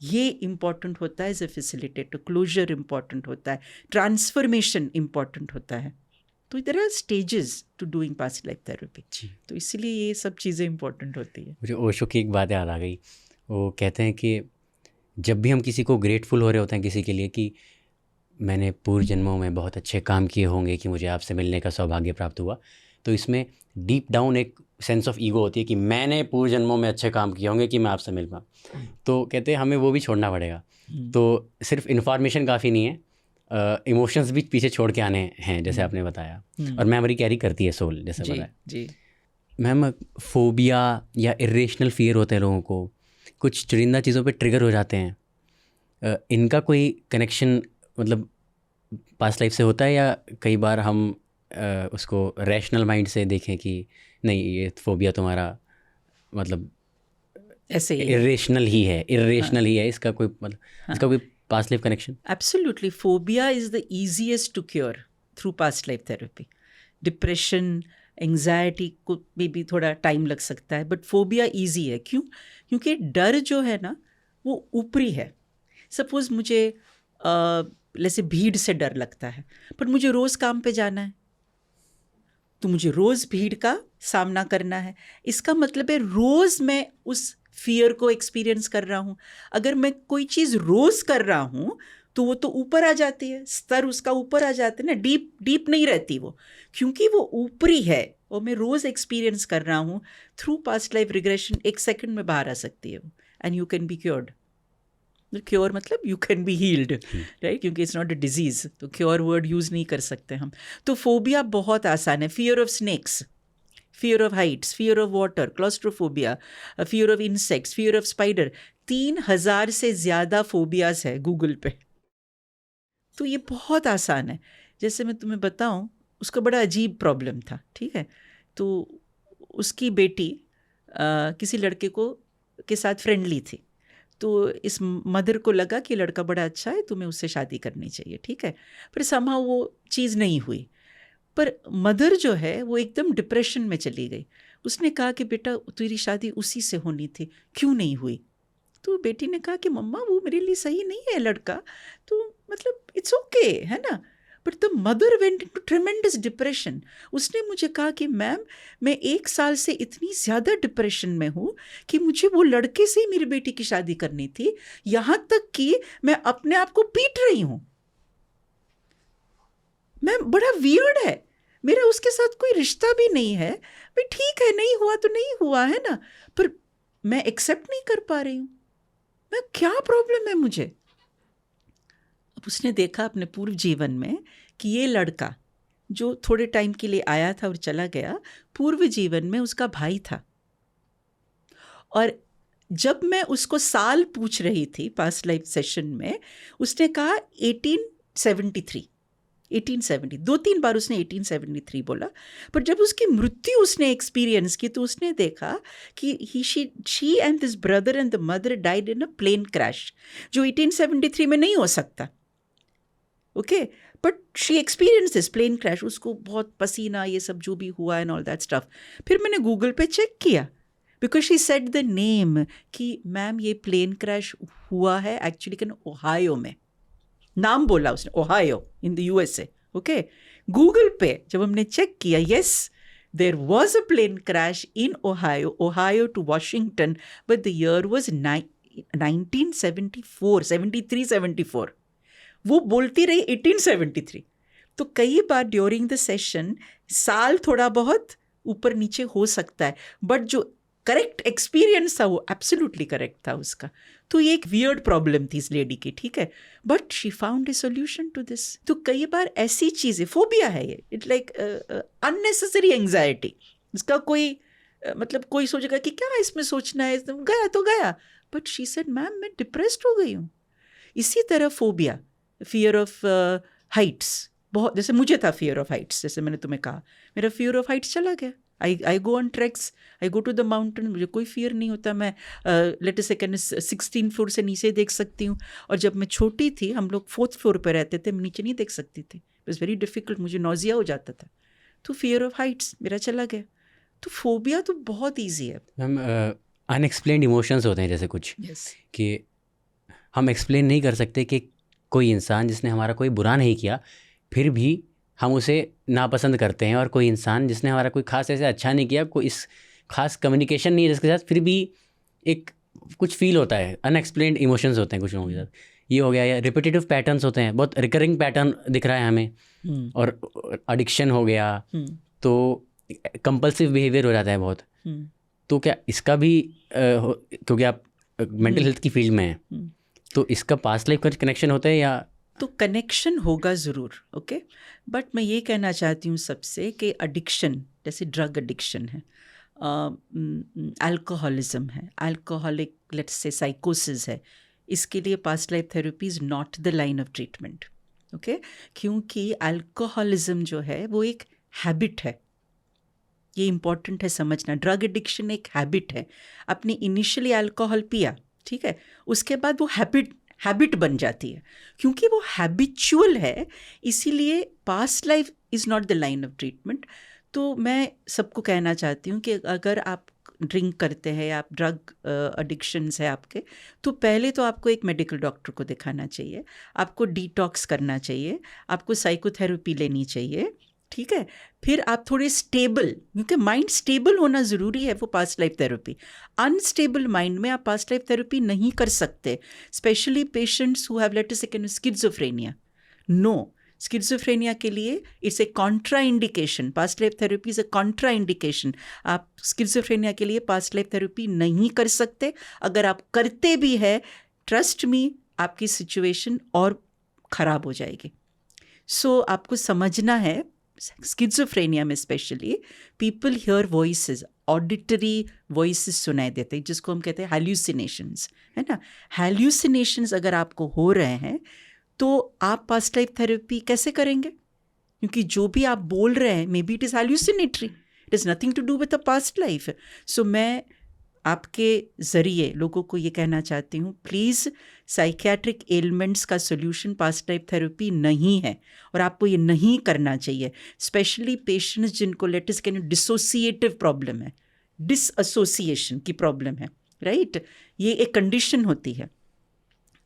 ये इम्पॉर्टेंट होता है as a facilitator. Closure important होता है, ट्रांसफॉर्मेशन इम्पॉर्टेंट होता है। तो there are stages to doing past life therapy, तो इसलिए ये सब चीज़ें इम्पॉर्टेंट होती है। मुझे ओशो की एक बात याद आ गई। वो कहते हैं कि जब भी हम किसी को ग्रेटफुल हो रहे होते हैं किसी के लिए कि मैंने पूर्व जन्मों में बहुत अच्छे काम किए होंगे कि मुझे आपसे मिलने का सौभाग्य प्राप्त हुआ, तो इसमें डीप डाउन एक सेंस ऑफ ईगो होती है कि मैंने पूर्व जन्मों में अच्छे काम किए होंगे कि मैं आपसे मिल पाऊँ। तो कहते हैं हमें वो भी छोड़ना पड़ेगा। तो सिर्फ इन्फॉर्मेशन काफ़ी नहीं है, इमोशंस भी पीछे छोड़ के आने हैं, जैसे आपने बताया, और मेमोरी कैरी करती है सोल, जैसे बताया जी। मैम, फोबिया या इरेशनल फियर होते हैं लोगों को, कुछ चुनिंदा चीज़ों पे ट्रिगर हो जाते हैं, इनका कोई कनेक्शन मतलब पास्ट लाइफ से होता है, या कई बार हम उसको रैशनल माइंड से देखें कि नहीं ये फोबिया तुम्हारा मतलब ऐसे इरेशनल ही है, ही है, इसका कोई मतलब इसका कोई past life connection? Absolutely, phobia is the easiest to cure through past life therapy. Depression, anxiety को भी थोड़ा टाइम लग सकता है, बट फोबिया ईजी है। क्यों? क्योंकि डर जो है ना वो ऊपरी है। सपोज़ मुझे जैसे भीड़ से डर लगता है, पर मुझे रोज़ काम पे जाना है, तो मुझे रोज़ भीड़ का सामना करना है। इसका मतलब है रोज़ मैं उस फियर को एक्सपीरियंस कर रहा हूँ। अगर मैं कोई चीज़ रोज़ कर रहा हूँ तो वो तो ऊपर आ जाती है, स्तर उसका ऊपर आ जाते हैं ना, डीप डीप नहीं रहती वो, क्योंकि वो ऊपरी है और मैं रोज़ एक्सपीरियंस कर रहा हूँ through past life regression. 1 second में बाहर आ सकती है वो, and you can be cured. Cure मतलब you can be healed, right, क्योंकि इट्स नॉट अ डिजीज, तो क्योर वर्ड यूज़ नहीं कर सकते हम। तो फोबिया बहुत आसान है। Fear of snakes, fear of heights, fear of water, claustrophobia, fear of insects, fear of spider, 3000 से ज़्यादा फोबियाज है गूगल पे। तो ये बहुत आसान है। जैसे मैं तुम्हें बताऊं, उसका बड़ा अजीब प्रॉब्लम था, ठीक है। तो उसकी बेटी किसी लड़के को के साथ फ्रेंडली थी, तो इस मदर को लगा कि लड़का बड़ा अच्छा है, तुम्हें उससे शादी करनी चाहिए, ठीक है। पर समहाउ वो चीज़ नहीं हुई। पर मदर जो है वो एकदम डिप्रेशन में चली गई। उसने कहा कि बेटा तेरी शादी उसी से होनी थी, क्यों नहीं हुई? तो बेटी ने कहा कि मम्मा वो मेरे लिए सही नहीं है लड़का, तो मतलब इट्स ओके, है ना। But the mother went into ट्रेमेंडस depression. उसने मुझे कहा कि मैम मैं 1 साल से इतनी ज़्यादा डिप्रेशन में हूँ कि मुझे वो लड़के से ही मेरी बेटी की शादी करनी थी, यहाँ तक कि मैं अपने आप को पीट रही हूँ। मैम बड़ा वियर्ड है, मेरा उसके साथ कोई रिश्ता भी नहीं है, भाई ठीक है, नहीं हुआ तो नहीं हुआ, है ना, पर मैं एक्सेप्ट नहीं कर पा रही हूँ, मैं क्या प्रॉब्लम है मुझे। अब उसने देखा अपने पूर्व जीवन में कि ये लड़का जो थोड़े टाइम के लिए आया था और चला गया, पूर्व जीवन में उसका भाई था। और जब मैं उसको साल पूछ रही थी पास्ट लाइफ सेशन में, उसने कहा 1873, 1870, 2-3 बार उसने 1873 बोला। पर जब उसकी मृत्यु उसने एक्सपीरियंस की तो उसने देखा कि she and this brother and the mother died in a plane crash, जो 1873 में नहीं हो सकता, okay. But she experience this plane crash, उसको बहुत पसीना ये सब जो भी हुआ एंड ऑल दैट स्टफ। फिर मैंने गूगल पे चेक किया, because she said the name कि मैम ये प्लेन क्रैश हुआ है एक्चुअली कैन ओहायो में, नाम बोला उसने, Ohio in the USA, okay. Google पे जब हमने चेक किया, yes there was a plane crash in Ohio to Washington, but the year was 1974, 73, 74। वो बोलती रही 1873। तो कई बार ड्यूरिंग द सेशन साल थोड़ा बहुत ऊपर नीचे हो सकता है, बट जो करेक्ट एक्सपीरियंस था वो एब्सोल्युटली करेक्ट था उसका। तो ये एक वियर्ड प्रॉब्लम थी इस लेडी की, ठीक है, but she found a solution to this. तो कई बार ऐसी चीज़ें, फोबिया है ये, इट लाइक अननेसेसरी एंग्जाइटी। इसका कोई मतलब कोई सोचेगा कि क्या इसमें सोचना है, गया तो गया, बट शी सेड मैम मैं डिप्रेस्ड हो गई हूँ। इसी तरह फोबिया, फियर ऑफ हाइट्स, बहुत, जैसे मुझे था फियर ऑफ हाइट्स, जैसे मैंने तुम्हें कहा मेरा फियर ऑफ हाइट्स चला गया। I go on tracks, I go to the mountain, मुझे कोई फियर नहीं होता। मैं लेट अस से 16 फ्लोर से नीचे देख सकती हूँ। और जब मैं छोटी थी, हम लोग 4th फ्लोर पर रहते थे, मैं नीचे नहीं देख सकती थी, इट वॉज वेरी डिफिकल्ट, मुझे नौजिया हो जाता था। तो फियर ऑफ हाइट्स मेरा चला गया। तो फोबिया तो बहुत ईजी है। मैम अनएक्सप्लेन्ड इमोशंस होते हैं जैसे कुछ, yes. कि हम एक्सप्लेन नहीं कर सकते कि कोई इंसान जिसने हमारा कोई बुरा नहीं किया फिर भी हम उसे नापसंद करते हैं, और कोई इंसान जिसने हमारा कोई खास ऐसे अच्छा नहीं किया, कोई इस खास कम्युनिकेशन नहीं है जिसके साथ, फिर भी एक कुछ फील होता है। अनएक्सप्लेन्ड इमोशंस होते हैं कुछ लोगों के साथ। ये हो गया, या रिपीटेटिव पैटर्न्स होते हैं, बहुत रिकरिंग पैटर्न दिख रहा है हमें, और एडिक्शन हो गया, तो कंपल्सिव बिहेवियर हो जाता है बहुत। तो क्या इसका भी क्योंकि आप मेंटल हेल्थ की फील्ड में हैं, तो इसका पास्ट लाइफ का कनेक्शन होता है या? तो कनेक्शन होगा ज़रूर, ओके। बट मैं ये कहना चाहती हूँ सबसे कि एडिक्शन, जैसे ड्रग एडिक्शन है, अल्कोहलिज्म है, अल्कोहलिक लेट्स से साइकोसिस है, इसके लिए past life therapy is not the line of treatment, okay. क्योंकि अल्कोहलिज्म जो है वो एक हैबिट है, ये इम्पॉर्टेंट है समझना। ड्रग एडिक्शन एक हैबिट है। आपने इनिशियली अल्कोहल पिया, ठीक है, उसके बाद वो हैबिट बन जाती है, क्योंकि वो हैबिचुअल है, इसीलिए past life is not the line of treatment. तो मैं सबको कहना चाहती हूँ कि अगर आप ड्रिंक करते हैं, आप ड्रग एडिक्शंस है आपके, तो पहले तो आपको एक मेडिकल डॉक्टर को दिखाना चाहिए, आपको डिटॉक्स करना चाहिए, आपको साइकोथेरेपी लेनी चाहिए, ठीक है, फिर आप थोड़े स्टेबल, क्योंकि माइंड स्टेबल होना ज़रूरी है वो past life therapy. Unstable mind में आप पास्ट लाइफ थेरेपी नहीं कर सकते, specially patients who have let us से स्किज़ोफ्रेनिया। नो, स्किज़ोफ्रेनिया के लिए it's a Contra indication, past life therapy is a Contra indication. आप स्किज़ोफ्रेनिया के लिए पास्ट लाइफ थेरेपी नहीं कर सकते। अगर आप करते भी है, ट्रस्ट मी, आपकी सिचुएशन और ख़राब हो जाएगी। सो आपको समझना है, स्किज़ोफ्रेनिया में specially people here voices, auditory voices सुनाई देते हैं, जिसको हम कहते हैं हैल्यूसिनेशंस, है ना। हैल्यूसिनेशंस अगर आपको हो रहे हैं तो आप पास्ट लाइफ थेरेपी कैसे करेंगे? क्योंकि जो भी आप बोल रहे हैं may be it is hallucinatory, it is nothing to do with the past life. So मैं आपके ज़रिए लोगों को ये कहना चाहती हूँ, प्लीज़ साइकियाट्रिक एलिमेंट्स का सोल्यूशन पास्ट लाइफ थेरेपी नहीं है, और आपको ये नहीं करना चाहिए। स्पेशली पेशेंट्स जिनको let us say dissociative problem है, डिसएसोसिएशन की प्रॉब्लम है, राइट। ये एक कंडीशन होती है।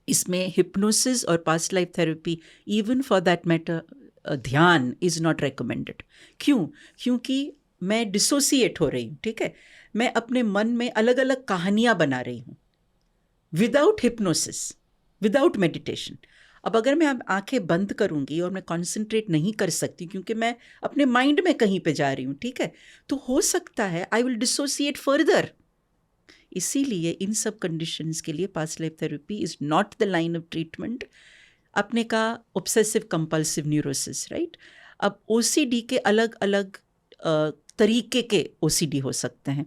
इसमें हिप्नोसिस और past life therapy, even for that matter ध्यान इज़ नॉट रिकमेंडेड। क्यों? क्योंकि मैं डिसोसिएट हो रही हूँ, ठीक है, मैं अपने मन में अलग अलग कहानियाँ बना रही हूँ विदाउट हिप्नोसिस, विदाउट मेडिटेशन। अब अगर मैं आंखें बंद करूँगी और मैं कॉन्सेंट्रेट नहीं कर सकती क्योंकि मैं अपने माइंड में कहीं पे जा रही हूँ, ठीक है, तो हो सकता है आई विल डिसोसिएट फर्दर। इसीलिए इन सब कंडीशंस के लिए past life therapy is not the line of treatment. अपने का ऑब्सेसिव कंपल्सिव न्यूरोसिस, राइट। अब ओसीडी के अलग अलग तरीके के ओसीडी हो सकते हैं।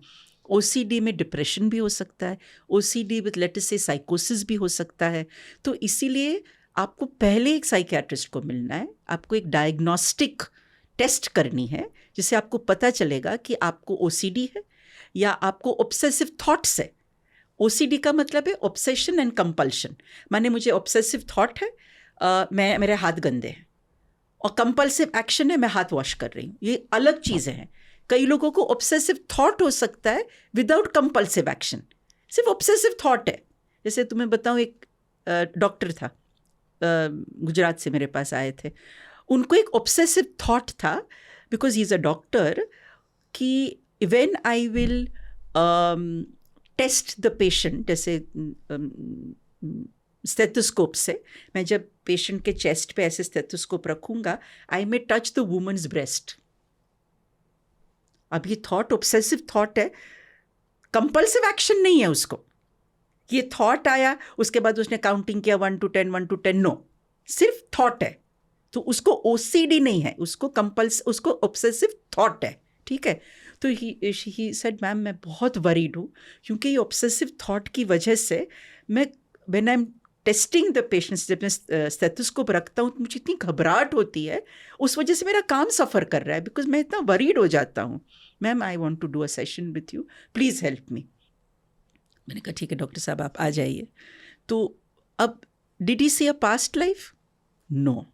ओसीडी में डिप्रेशन भी हो सकता है, ओसीडी विद लेट अस से साइकोसिस भी हो सकता है। तो इसीलिए आपको पहले एक साइकियाट्रिस्ट को मिलना है, आपको एक डायग्नोस्टिक टेस्ट करनी है जिससे आपको पता चलेगा कि आपको ओसीडी है या आपको ऑब्सेसिव थॉट्स है। ओसीडी का मतलब है ऑब्सेशन एंड कंपल्शन, माने मुझे ऑब्सेसिव थॉट है, मेरे हाथ गंदे हैं, और कंपल्सिव एक्शन है, मैं हाथ वॉश कर रही हूँ। ये अलग चीज़ें हैं। कई लोगों को ऑब्सेसिव थॉट हो सकता है विदाउट कंपल्सिव एक्शन, सिर्फ ऑब्सेसिव थॉट है। जैसे तुम्हें बताऊँ, एक डॉक्टर था, गुजरात से मेरे पास आए थे, उनको एक ऑब्सेसिव थॉट था, because he is a doctor, कि when I will test the patient, जैसे स्टेथोस्कोप से मैं जब पेशेंट के चेस्ट पे ऐसे स्टेथोस्कोप रखूँगा, आई मे टच द वुमन्स ब्रेस्ट। अब ये थॉट ऑब्सेसिव थॉट है, कंपल्सिव एक्शन नहीं है उसको। ये थॉट आया, उसके बाद उसने काउंटिंग किया 1 to 10, 1 to 10, नो, सिर्फ थॉट है। तो उसको ओसीडी नहीं है, उसको ऑब्सेसिव थॉट है, ठीक है। तो ही सेड, मैम मैं बहुत वरीड हूँ, क्योंकि ये ऑब्सेसिव थॉट की वजह से मैं when I am testing the patients, जब मैं स्टेथोस्कोप रखता हूँ तो मुझे इतनी घबराहट होती है, उस वजह से मेरा काम सफ़र कर रहा है, बिकॉज मैं इतना वरीड हो जाता हूँ। Ma'am I want to do a session with you, please help me. मैंने कहा ठीक है डॉक्टर साहब, आप आ जाइए। तो अब did he see a past life? No.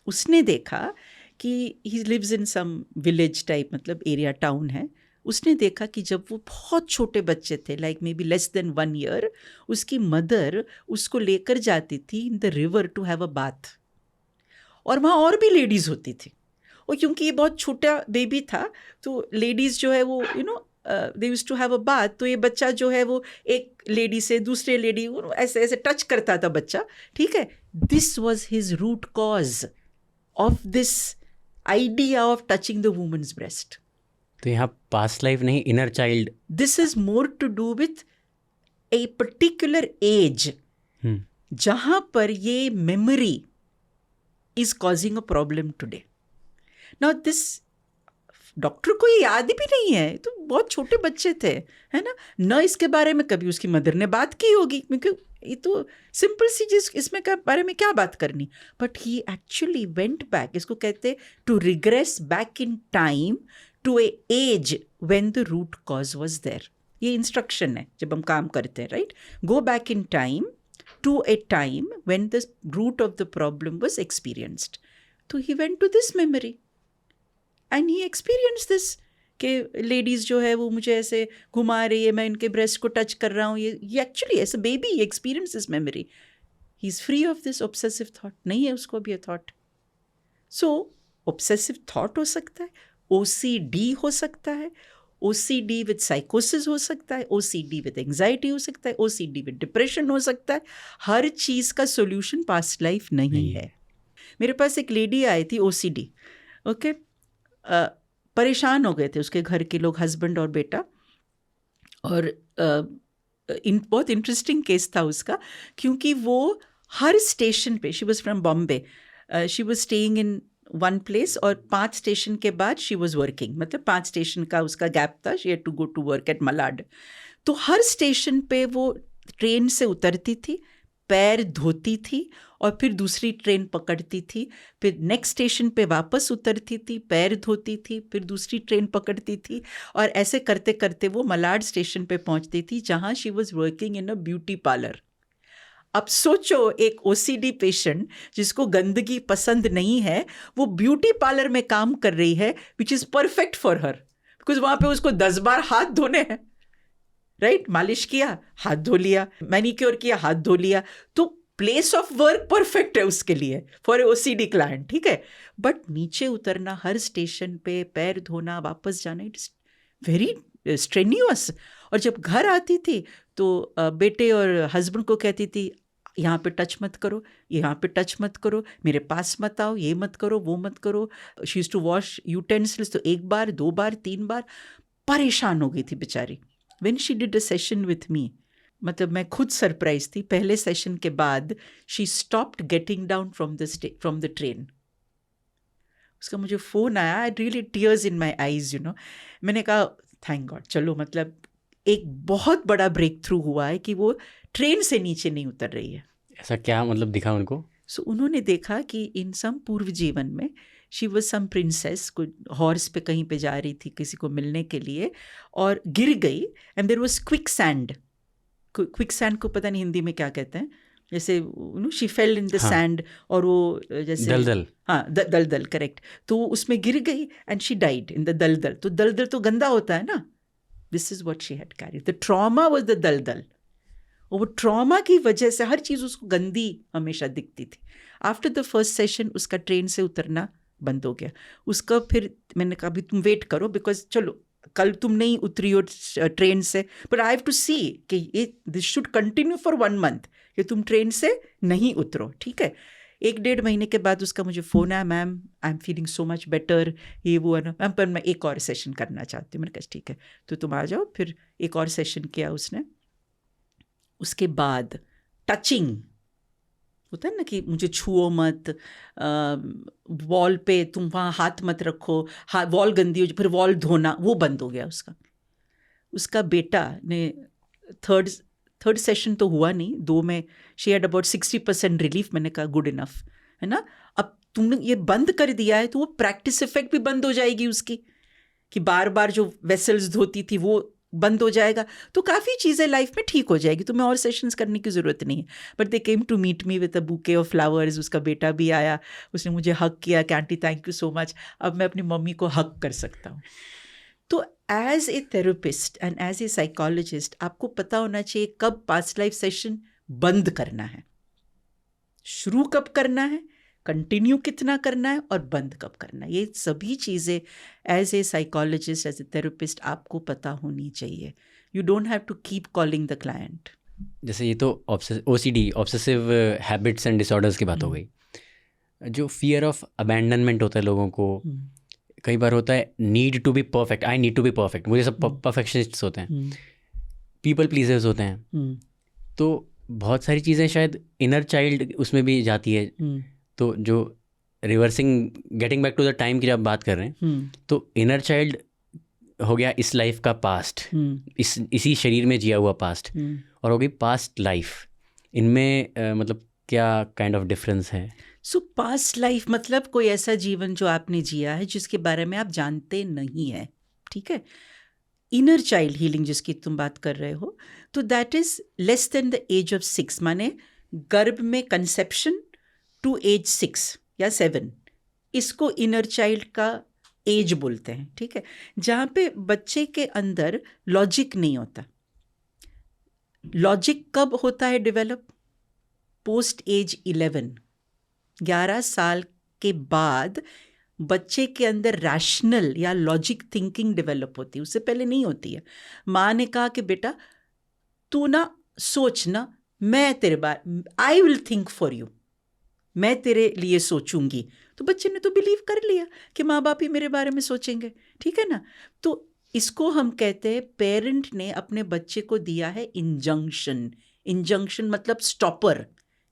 उसने देखा कि he lives in some village type, मतलब एरिया, टाउन है। उसने देखा कि जब वो बहुत छोटे बच्चे थे, like maybe less than 1 year, उसकी मदर उसको लेकर जाती थी in the river to have a bath, और वहाँ और भी लेडीज़ होती थी। और क्योंकि ये बहुत छोटा बेबी था, तो लेडीज़ जो है वो they used to have a bath, तो ये बच्चा जो है वो एक लेडी से दूसरे लेडी ऐसे ऐसे टच करता था बच्चा, ठीक है। This was his root cause of this idea of touching the women's breast. तो यहाँ पास्ट लाइफ नहीं, inner child. This is more to do with a particular age जहाँ पर ये memory is causing a problem today. Now this doctor को ये याद भी नहीं है, तो बहुत छोटे बच्चे थे, है ना, न इसके बारे में कभी उसकी मदर ने बात की होगी, क्योंकि ये तो सिंपल सी चीज, इसमें क्या बारे में क्या बात करनी। But he actually went back, इसको कहते to regress back in time to a age when the root cause was there. ये इंस्ट्रक्शन है जब हम काम करते हैं, right. Go back in time to a time when the root of the problem was experienced. तो he went to this memory and he experience this, कि ladies जो है वो मुझे ऐसे घुमा रही है, मैं इनके ब्रेस्ट को टच कर रहा हूँ, ये actually as a baby experience this memory. He is free of this obsessive thought, नहीं है उसको भी ये थॉट। सो ऑब्सेसिव थॉट हो सकता है, OCD हो सकता है, OCD विद साइकोसिस हो सकता है, OCD विद एंजाइटी हो सकता है, OCD विद डिप्रेशन हो सकता है। हर चीज़ का सोल्यूशन पास्ट लाइफ नहीं है। मेरे पास एक लेडी आई थी OCD, ओके, परेशान हो गए थे उसके घर के लोग, हस्बैंड और बेटा, और बहुत इंटरेस्टिंग केस था उसका, क्योंकि वो हर स्टेशन पे, she was from Bombay, she was staying in one place, और 5 स्टेशन के बाद शी वॉज वर्किंग, मतलब 5 स्टेशन का उसका गैप था, she had to go to work at Malad. तो हर स्टेशन पे वो ट्रेन से उतरती थी, पैर धोती थी, और फिर दूसरी ट्रेन पकड़ती थी, फिर नेक्स्ट स्टेशन पे वापस उतरती थी, पैर धोती थी, फिर दूसरी ट्रेन पकड़ती थी, और ऐसे करते करते वो मलाड स्टेशन पे पहुंचती थी, जहां she was working in a beauty parlour. अब सोचो, एक OCD पेशेंट जिसको गंदगी पसंद नहीं है, वो ब्यूटी पार्लर में काम कर रही है, which is perfect for her, because वहाँ पे उसको 10 बार हाथ धोने हैं, राइट? मालिश किया, हाथ धो लिया, मैनिक्योर किया, हाथ धो लिया, तो प्लेस ऑफ वर्क परफेक्ट है उसके लिए, फॉर OCD क्लाइंट, ठीक है। बट नीचे उतरना, हर स्टेशन पे पैर धोना, वापस जाना, इट इज वेरी स्ट्रेन्यूअस। और जब घर आती थी तो बेटे और हस्बैंड को कहती थी, यहाँ पे टच मत करो, यहाँ पे टच मत करो, मेरे पास मत आओ, ये मत करो, वो मत करो। She used to wash utensils, तो 1 बार 2 बार 3 बार, परेशान हो गई थी बेचारी। When she did a session with me, मतलब मैं खुद सरप्राइज थी, पहले सेशन के बाद she stopped getting down from the train. उसका मुझे फ़ोन आया, I really tears in my eyes, you know. मैंने कहा थैंक गॉड, चलो मतलब एक बहुत बड़ा ब्रेक थ्रू हुआ है कि वो ट्रेन से नीचे नहीं उतर रही है। ऐसा क्या मतलब दिखा उनको? सो उन्होंने देखा कि इन सम पूर्व जीवन में शी वॉज सम प्रिंसेस, को हॉर्स पे कहीं पे जा रही थी किसी को मिलने के लिए, और गिर गई, and there was quicksand. Quicksand को पता नहीं हिंदी में क्या कहते हैं, जैसे she fell in the sand, और वो जैसे दलदल, हाँ दलदल, करेक्ट। तो उसमें गिर गई and she died in the दलदल। तो दलदल तो गंदा होता है ना, this is what she had carried, the trauma was the दलदल। और वो ट्रॉमा की वजह से हर चीज़ उसको गंदी हमेशा दिखती थी। आफ्टर द फर्स्ट सेशन उसका ट्रेन से उतरना बंद हो गया उसका। फिर मैंने कहा अभी तुम वेट करो, बिकॉज चलो कल तुम नहीं उतरी हो ट्रेन से, बट आई हैव टू सी कि ये this should continue for 1 month, कि तुम ट्रेन से नहीं उतरो, ठीक है। 1-1.5 महीने के बाद उसका मुझे फ़ोन आया, ma'am I am feeling so much better, ये वो है ना मैम, पर मैं एक और सेशन करना चाहती हूँ। मैंने कहा ठीक है तो तुम आ जाओ। फिर एक और सेशन किया उसने। उसके बाद टचिंग होता है ना कि मुझे छुओ मत, वॉल पे तुम वहाँ हाथ मत रखो, वॉल गंदी हो, फिर वॉल धोना, वो बंद हो गया उसका। उसका बेटा ने थर्ड सेशन तो हुआ नहीं, 2 में शी हैड अबाउट 60% रिलीफ। मैंने कहा गुड इनफ है ना, अब तुमने ये बंद कर दिया है तो वो प्रैक्टिस इफेक्ट भी बंद हो जाएगी उसकी, कि बार बार जो वेसल्स धोती थी वो बंद हो जाएगा, तो काफ़ी चीज़ें लाइफ में ठीक हो जाएगी, तुम्हें और सेशंस करने की ज़रूरत नहीं है। But they came to meet me with a bouquet of flowers. उसका बेटा भी आया, उसने मुझे हक किया कि aunty thank you so much, अब मैं अपनी मम्मी को हक कर सकता हूँ। तो as a therapist and as a psychologist आपको पता होना चाहिए कब पास्ट लाइफ सेशन बंद करना है, शुरू कब करना है, कंटिन्यू कितना करना है, और बंद कब करना है। ये सभी चीज़ें as a psychologist, as a therapist आपको पता होनी चाहिए। You don't have to keep calling the client. जैसे ये तो OCD, obsessive habits and disorders की बात हो गई। जो फियर ऑफ अबैंडनमेंट होता है लोगों को, कई बार होता है need to be perfect, I need to be perfect, मुझे सब परफेक्शनिस्ट्स होते हैं, पीपल प्लीजर्स होते हैं, तो बहुत सारी चीज़ें शायद इनर चाइल्ड उसमें भी जाती है। तो जो reversing, getting back to the time की जब बात कर रहे हैं, तो इनर चाइल्ड हो गया इस लाइफ का पास्ट, इसी शरीर में जिया हुआ पास्ट, और हो गई पास्ट लाइफ। इनमें मतलब क्या काइंड ऑफ डिफरेंस है? सो पास्ट लाइफ मतलब कोई ऐसा जीवन जो आपने जिया है जिसके बारे में आप जानते नहीं हैं, ठीक है। इनर चाइल्ड हीलिंग जिसकी तुम बात कर रहे हो, तो that is less than the age of 6, माने गर्भ में कंसेप्शन टू एज 6 या 7, इसको इनर चाइल्ड का एज बोलते हैं, ठीक है। जहाँ पे बच्चे के अंदर लॉजिक नहीं होता। लॉजिक कब होता है डेवलप? पोस्ट एज 11 साल के बाद बच्चे के अंदर रैशनल या लॉजिक थिंकिंग डेवलप होती है, उससे पहले नहीं होती है। माँ ने कहा कि बेटा तू ना सोच ना, मैं तेरे बारे, I will think for you, मैं तेरे लिए सोचूंगी। तो बच्चे ने तो बिलीव कर लिया कि माँ बाप ही मेरे बारे में सोचेंगे, ठीक है ना। तो इसको हम कहते हैं पेरेंट ने अपने बच्चे को दिया है इंजंक्शन। इंजंक्शन मतलब स्टॉपर,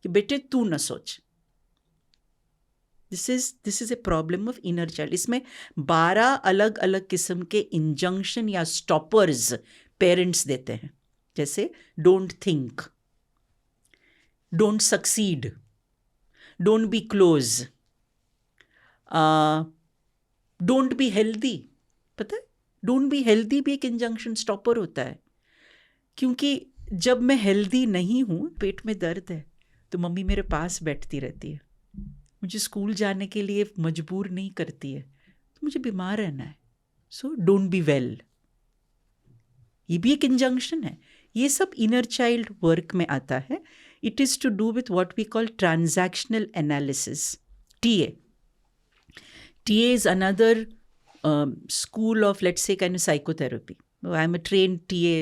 कि बेटे तू ना सोच। This is a problem of inner child. इसमें 12 अलग अलग किस्म के इंजंक्शन या स्टॉपर्स पेरेंट्स देते हैं, जैसे don't think, don't succeed, don't be close, don't be healthy. पता है, डोंट बी हेल्दी भी एक इंजंक्शन स्टॉपर होता है, क्योंकि जब मैं हेल्दी नहीं हूँ, पेट में दर्द है, तो मम्मी मेरे पास बैठती रहती है, मुझे स्कूल जाने के लिए मजबूर नहीं करती है, तो मुझे बीमार रहना है, सो डोंट बी वेल। ये भी एक इंजंक्शन है। ये सब इनर चाइल्ड वर्क में आता है। It is to do with what we call transactional analysis, TA. TA is another school of, let's say, kind of psychotherapy. I'm a trained TA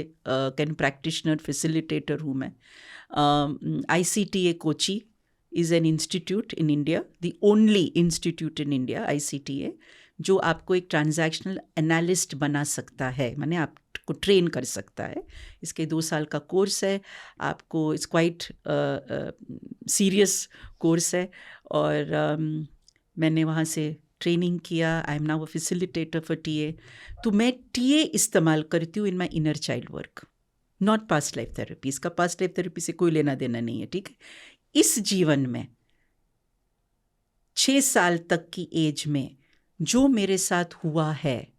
kind of practitioner, facilitator हूँ मैं. ICTA Kochi is an institute in India, the only institute in India, ICTA, जो आपको एक transactional analyst बना सकता है, माने आपको ट्रेन कर सकता है। इसके 2 साल का कोर्स है, आपको इट्स क्वाइट सीरियस कोर्स है, और मैंने वहाँ से ट्रेनिंग किया। I am now a facilitator for TA। तो मैं TA इस्तेमाल करती हूँ in my inner child work, not past life therapy. इसका पास्ट लाइफ थेरेपी से कोई लेना देना नहीं है, ठीक है। इस जीवन में 6 साल तक की एज में जो मेरे साथ हुआ है,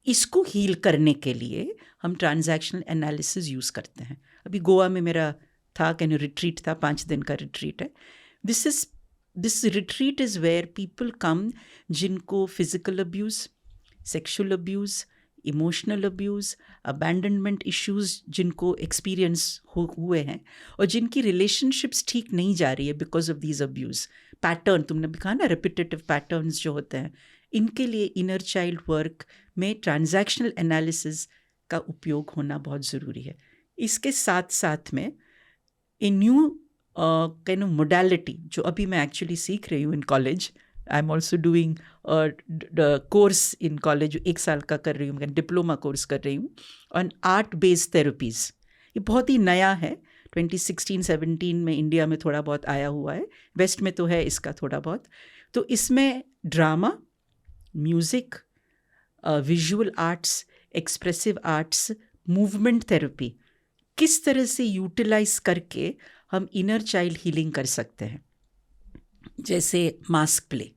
इसको हील करने के लिए हम ट्रांजैक्शनल एनालिसिस यूज़ करते हैं। अभी गोवा में मेरा था रिट्रीट था, 5 दिन का रिट्रीट है। This retreat is where people come जिनको physical abuse, sexual abuse, emotional abuse, abandonment issues जिनको एक्सपीरियंस हुए हैं, और जिनकी रिलेशनशिप्स ठीक नहीं जा रही है because of these abuse pattern. तुमने भी कहा ना, रिपीटेटिव पैटर्न्स जो होते हैं, इनके लिए इनर चाइल्ड वर्क में ट्रांजैक्शनल एनालिसिस का उपयोग होना बहुत ज़रूरी है। इसके साथ साथ में a new kind of modality जो अभी मैं एक्चुअली सीख रही हूँ in college, I am also doing course in college, 1 साल का कर रही हूँ, मैं डिप्लोमा कोर्स कर रही हूँ ऑन आर्ट बेस्ड थेरेपीज़। ये बहुत ही नया है, 2016-17 में इंडिया में थोड़ा बहुत आया हुआ है, वेस्ट में तो है इसका थोड़ा बहुत। तो इसमें drama, music, visual arts, expressive arts, movement therapy किस तरह से यूटिलाइज करके हम इनर चाइल्ड हीलिंग कर सकते हैं। जैसे मास्क प्ले,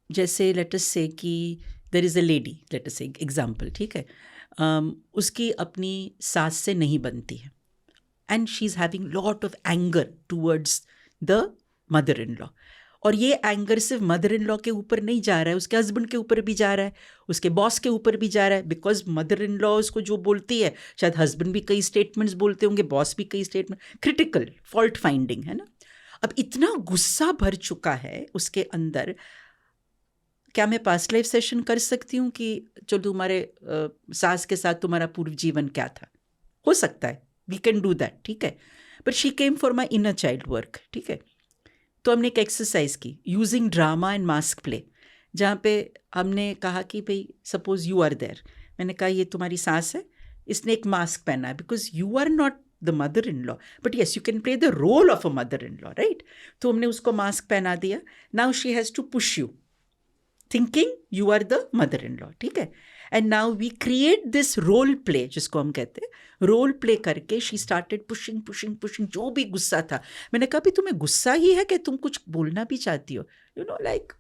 जैसे लेट अस से कि there is a lady, let us say example, ठीक है, उसकी अपनी सास से नहीं बनती है, and she is having lot of anger towards the mother in law, और ये एंगर सिर्फ मदर इन लॉ के ऊपर नहीं जा रहा है, उसके हस्बैंड के ऊपर भी जा रहा है, उसके बॉस के ऊपर भी जा रहा है, बिकॉज मदर इन लॉ उसको जो बोलती है, शायद हस्बैंड भी कई स्टेटमेंट्स बोलते होंगे, बॉस भी कई स्टेटमेंट, क्रिटिकल फॉल्ट फाइंडिंग है ना। अब इतना गुस्सा भर चुका है उसके अंदर, क्या मैं पास्ट लाइफ सेशन कर सकती हूँ कि चलो तुम्हारे सास के साथ तुम्हारा पूर्व जीवन क्या था? हो सकता है, वी कैन डू दैट, ठीक है, but she came for my inner child work, ठीक है। तो हमने एक एक्सरसाइज की using drama and mask play, जहाँ पे हमने कहा कि भाई सपोज यू आर देयर, मैंने कहा ये तुम्हारी सास है, इसने एक मास्क पहना है, because you are not the mother in law, but yes you can play the role of a mother in law, right. तो हमने उसको मास्क पहना दिया, now she has to push you thinking you are the mother in law, ठीक है। And now we create this role play, जिसको हम कहते हैं रोल प्ले करके she started pushing pushing pushing, जो भी गुस्सा था। मैंने कहा भी तुम्हें गुस्सा ही है कि तुम कुछ बोलना भी चाहती हो, यू नो लाइक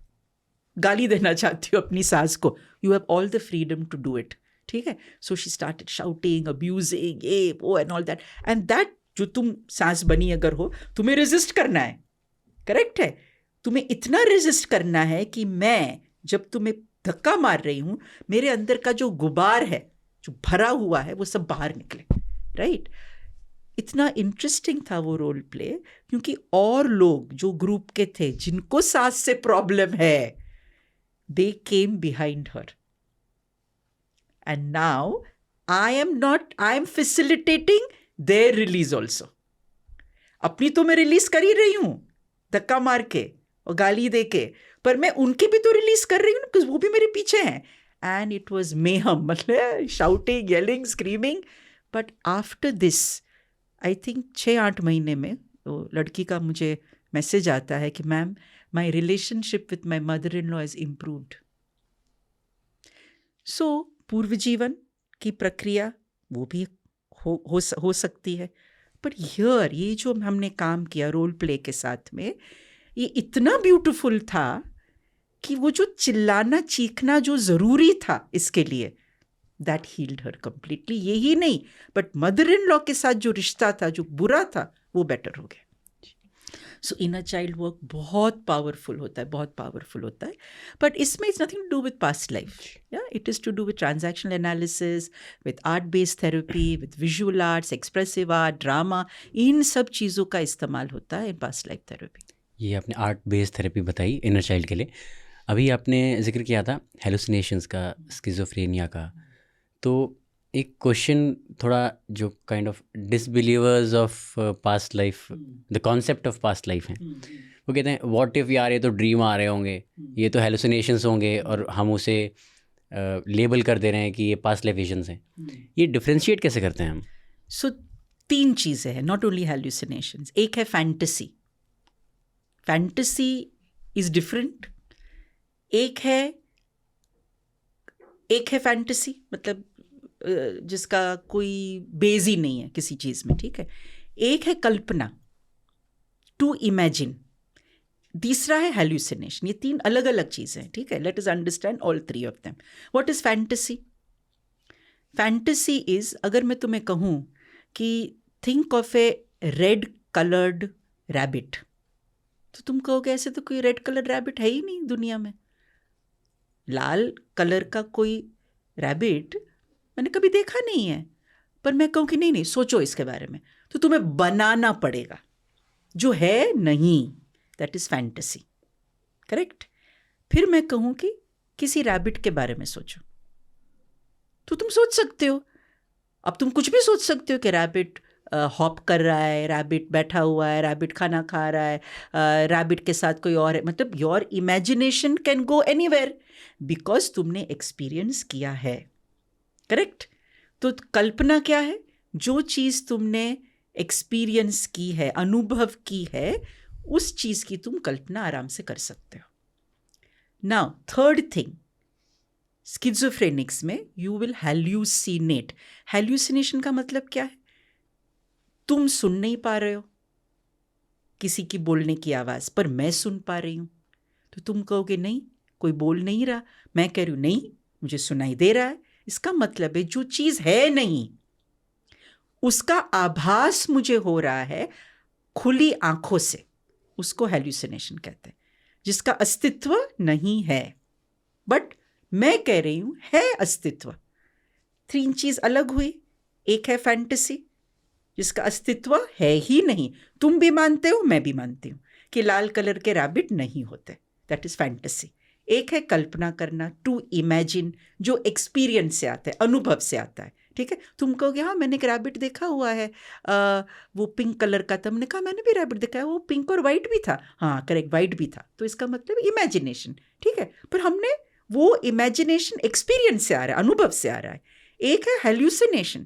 गाली देना चाहती हो अपनी सास को, you have all the freedom to do it, ठीक है। So she started shouting, abusing, ये वो and all that, and that जो तुम सास बनी अगर हो, तुम्हें रेजिस्ट करना है, करेक्ट है, तुम्हें इतना रेजिस्ट करना है कि मैं जब तुम्हें धक्का मार रही हूँ, मेरे अंदर का जो गुबार है, जो भरा हुआ है, वो सब बाहर निकले, राइट। इतना इंटरेस्टिंग था वो रोल प्ले, क्योंकि और लोग जो ग्रुप के थे जिनको सांस से प्रॉब्लम है, they came behind her, and now I am facilitating their release also. अपनी तो मैं रिलीज कर ही रही हूँ धक्का मार के और गाली दे के, पर मैं उनकी भी तो रिलीज कर रही हूँ बिकॉज वो भी मेरे पीछे हैं. एंड इट वॉज मेहम, मतलब shouting, yelling, screaming. But after this I think 6-8 महीने में वो लड़की का मुझे मैसेज आता है कि ma'am, my relationship with my mother in law is improved. So पूर्व जीवन की प्रक्रिया वो भी हो सकती है. पर हियर ये जो हमने काम किया रोल प्ले के साथ में, ये इतना ब्यूटीफुल था कि वो जो चिल्लाना चीखना जो ज़रूरी था इसके लिए, दैट हील्ड हर कम्प्लीटली. यही नहीं, बट मदर इन लॉ के साथ जो रिश्ता था जो बुरा था वो बेटर हो गया. सो इनर चाइल्ड वर्क बहुत पावरफुल होता है, बहुत पावरफुल होता है. बट इसमें it's nothing to do with past life. या it is to do with transactional analysis, with art based therapy, with visual arts, expressive art, drama. इन सब चीज़ों का इस्तेमाल होता है इन पास्ट लाइफ थेरेपी. ये आपने आर्ट बेस्ड थेरेपी बताई इनर चाइल्ड के लिए. अभी आपने जिक्र किया था हेलुसिनेशंस का, स्किज़ोफ्रेनिया का. तो एक क्वेश्चन थोड़ा जो kind of disbelievers of past life, the concept of past life हैं, वो कहते हैं व्हाट इफ़ यार ये तो ड्रीम आ रहे होंगे, ये तो हेलुसिनेशंस होंगे और हम उसे लेबल कर दे रहे हैं कि ये पास्ट लाइफ विजन्स हैं. ये डिफ्रेंशिएट कैसे करते हैं हम? सो 3 चीज़ें हैं, नॉट ओनली हेलुसिनेशंस. एक है फैंटेसी. Fantasy is different. एक है फैंटेसी मतलब जिसका कोई बेस ही नहीं है किसी चीज़ में, ठीक है. एक है कल्पना, टू इमेजिन. तीसरा है हेल्यूसिनेशन. ये 3 अलग अलग चीज़ें हैं, ठीक है. Let us understand all 3 of them. What is fantasy? Fantasy is, अगर मैं तुम्हें कहूँ कि think of A red coloured rabbit, तो तुम कहोगे ऐसे तो कोई रेड कलर रैबिट है ही नहीं दुनिया में. लाल कलर का कोई रैबिट मैंने कभी देखा नहीं है. पर मैं कहूँ कि नहीं सोचो इसके बारे में, तो तुम्हें बनाना पड़ेगा जो है नहीं. That is fantasy, correct. फिर मैं कहूँ कि किसी रैबिट के बारे में सोचो, तो तुम सोच सकते हो. अब तुम कुछ भी सोच सकते हो कि रैबिट हॉप कर रहा है, रैबिट बैठा हुआ है, रैबिट खाना खा रहा है, रैबिट के साथ कोई और है. मतलब your imagination can go anywhere because तुमने एक्सपीरियंस किया है, करेक्ट. तो कल्पना क्या है? जो चीज़ तुमने एक्सपीरियंस की है, अनुभव की है, उस चीज़ की तुम कल्पना आराम से कर सकते हो. नाउ थर्ड थिंग, स्किज़ोफ्रेनिक्स में यू विल हेल्यूसिनेट. हेल्यूसिनेशन का मतलब क्या है? तुम सुन नहीं पा रहे हो किसी की बोलने की आवाज़, पर मैं सुन पा रही हूँ. तो तुम कहोगे नहीं, कोई बोल नहीं रहा. मैं कह रही हूँ नहीं, मुझे सुनाई दे रहा है. इसका मतलब है जो चीज़ है नहीं उसका आभास मुझे हो रहा है खुली आंखों से, उसको हेल्यूसिनेशन कहते हैं. जिसका अस्तित्व नहीं है बट मैं कह रही हूँ है अस्तित्व. 3 चीज़ अलग हुई. एक है फैंटेसी जिसका अस्तित्व है ही नहीं. तुम भी मानते हो, मैं भी मानती हूँ कि लाल कलर के रैबिट नहीं होते. That is fantasy. एक है कल्पना करना, टू इमेजिन, जो एक्सपीरियंस से आता है, अनुभव से आता है, ठीक है. तुम कहोगे हाँ मैंने एक रैबिट देखा हुआ है, वो पिंक कलर का था. हमने कहा मैंने भी रैबिट देखा है, वो पिंक और वाइट भी था. हाँ करेक्ट, वाइट भी था. तो इसका मतलब इमेजिनेशन, ठीक है. पर हमने वो इमेजिनेशन एक्सपीरियंस से आ रहा है, अनुभव से आ रहा है. एक है हेल्यूसिनेशन.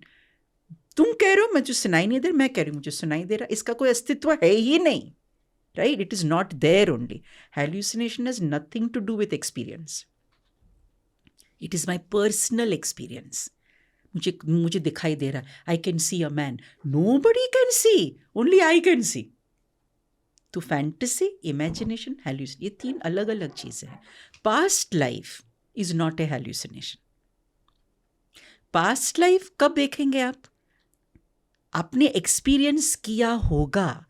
तुम कह रहे हो मुझे सुनाई नहीं दे रहा, मैं कह रही हूँ मुझे सुनाई दे रहा. इसका कोई अस्तित्व है ही नहीं, right? It is not there only. Hallucination has nothing to do with experience. It is my personal experience. मुझे दिखाई दे रहा है. I can see a man. Nobody can see. Only I can see. तो fantasy, imagination, hallucination, ये 3 अलग अलग चीज़ें हैं. Past life is not a hallucination. Past life कब देखेंगे आप? आपने एक्सपीरियंस किया होगा,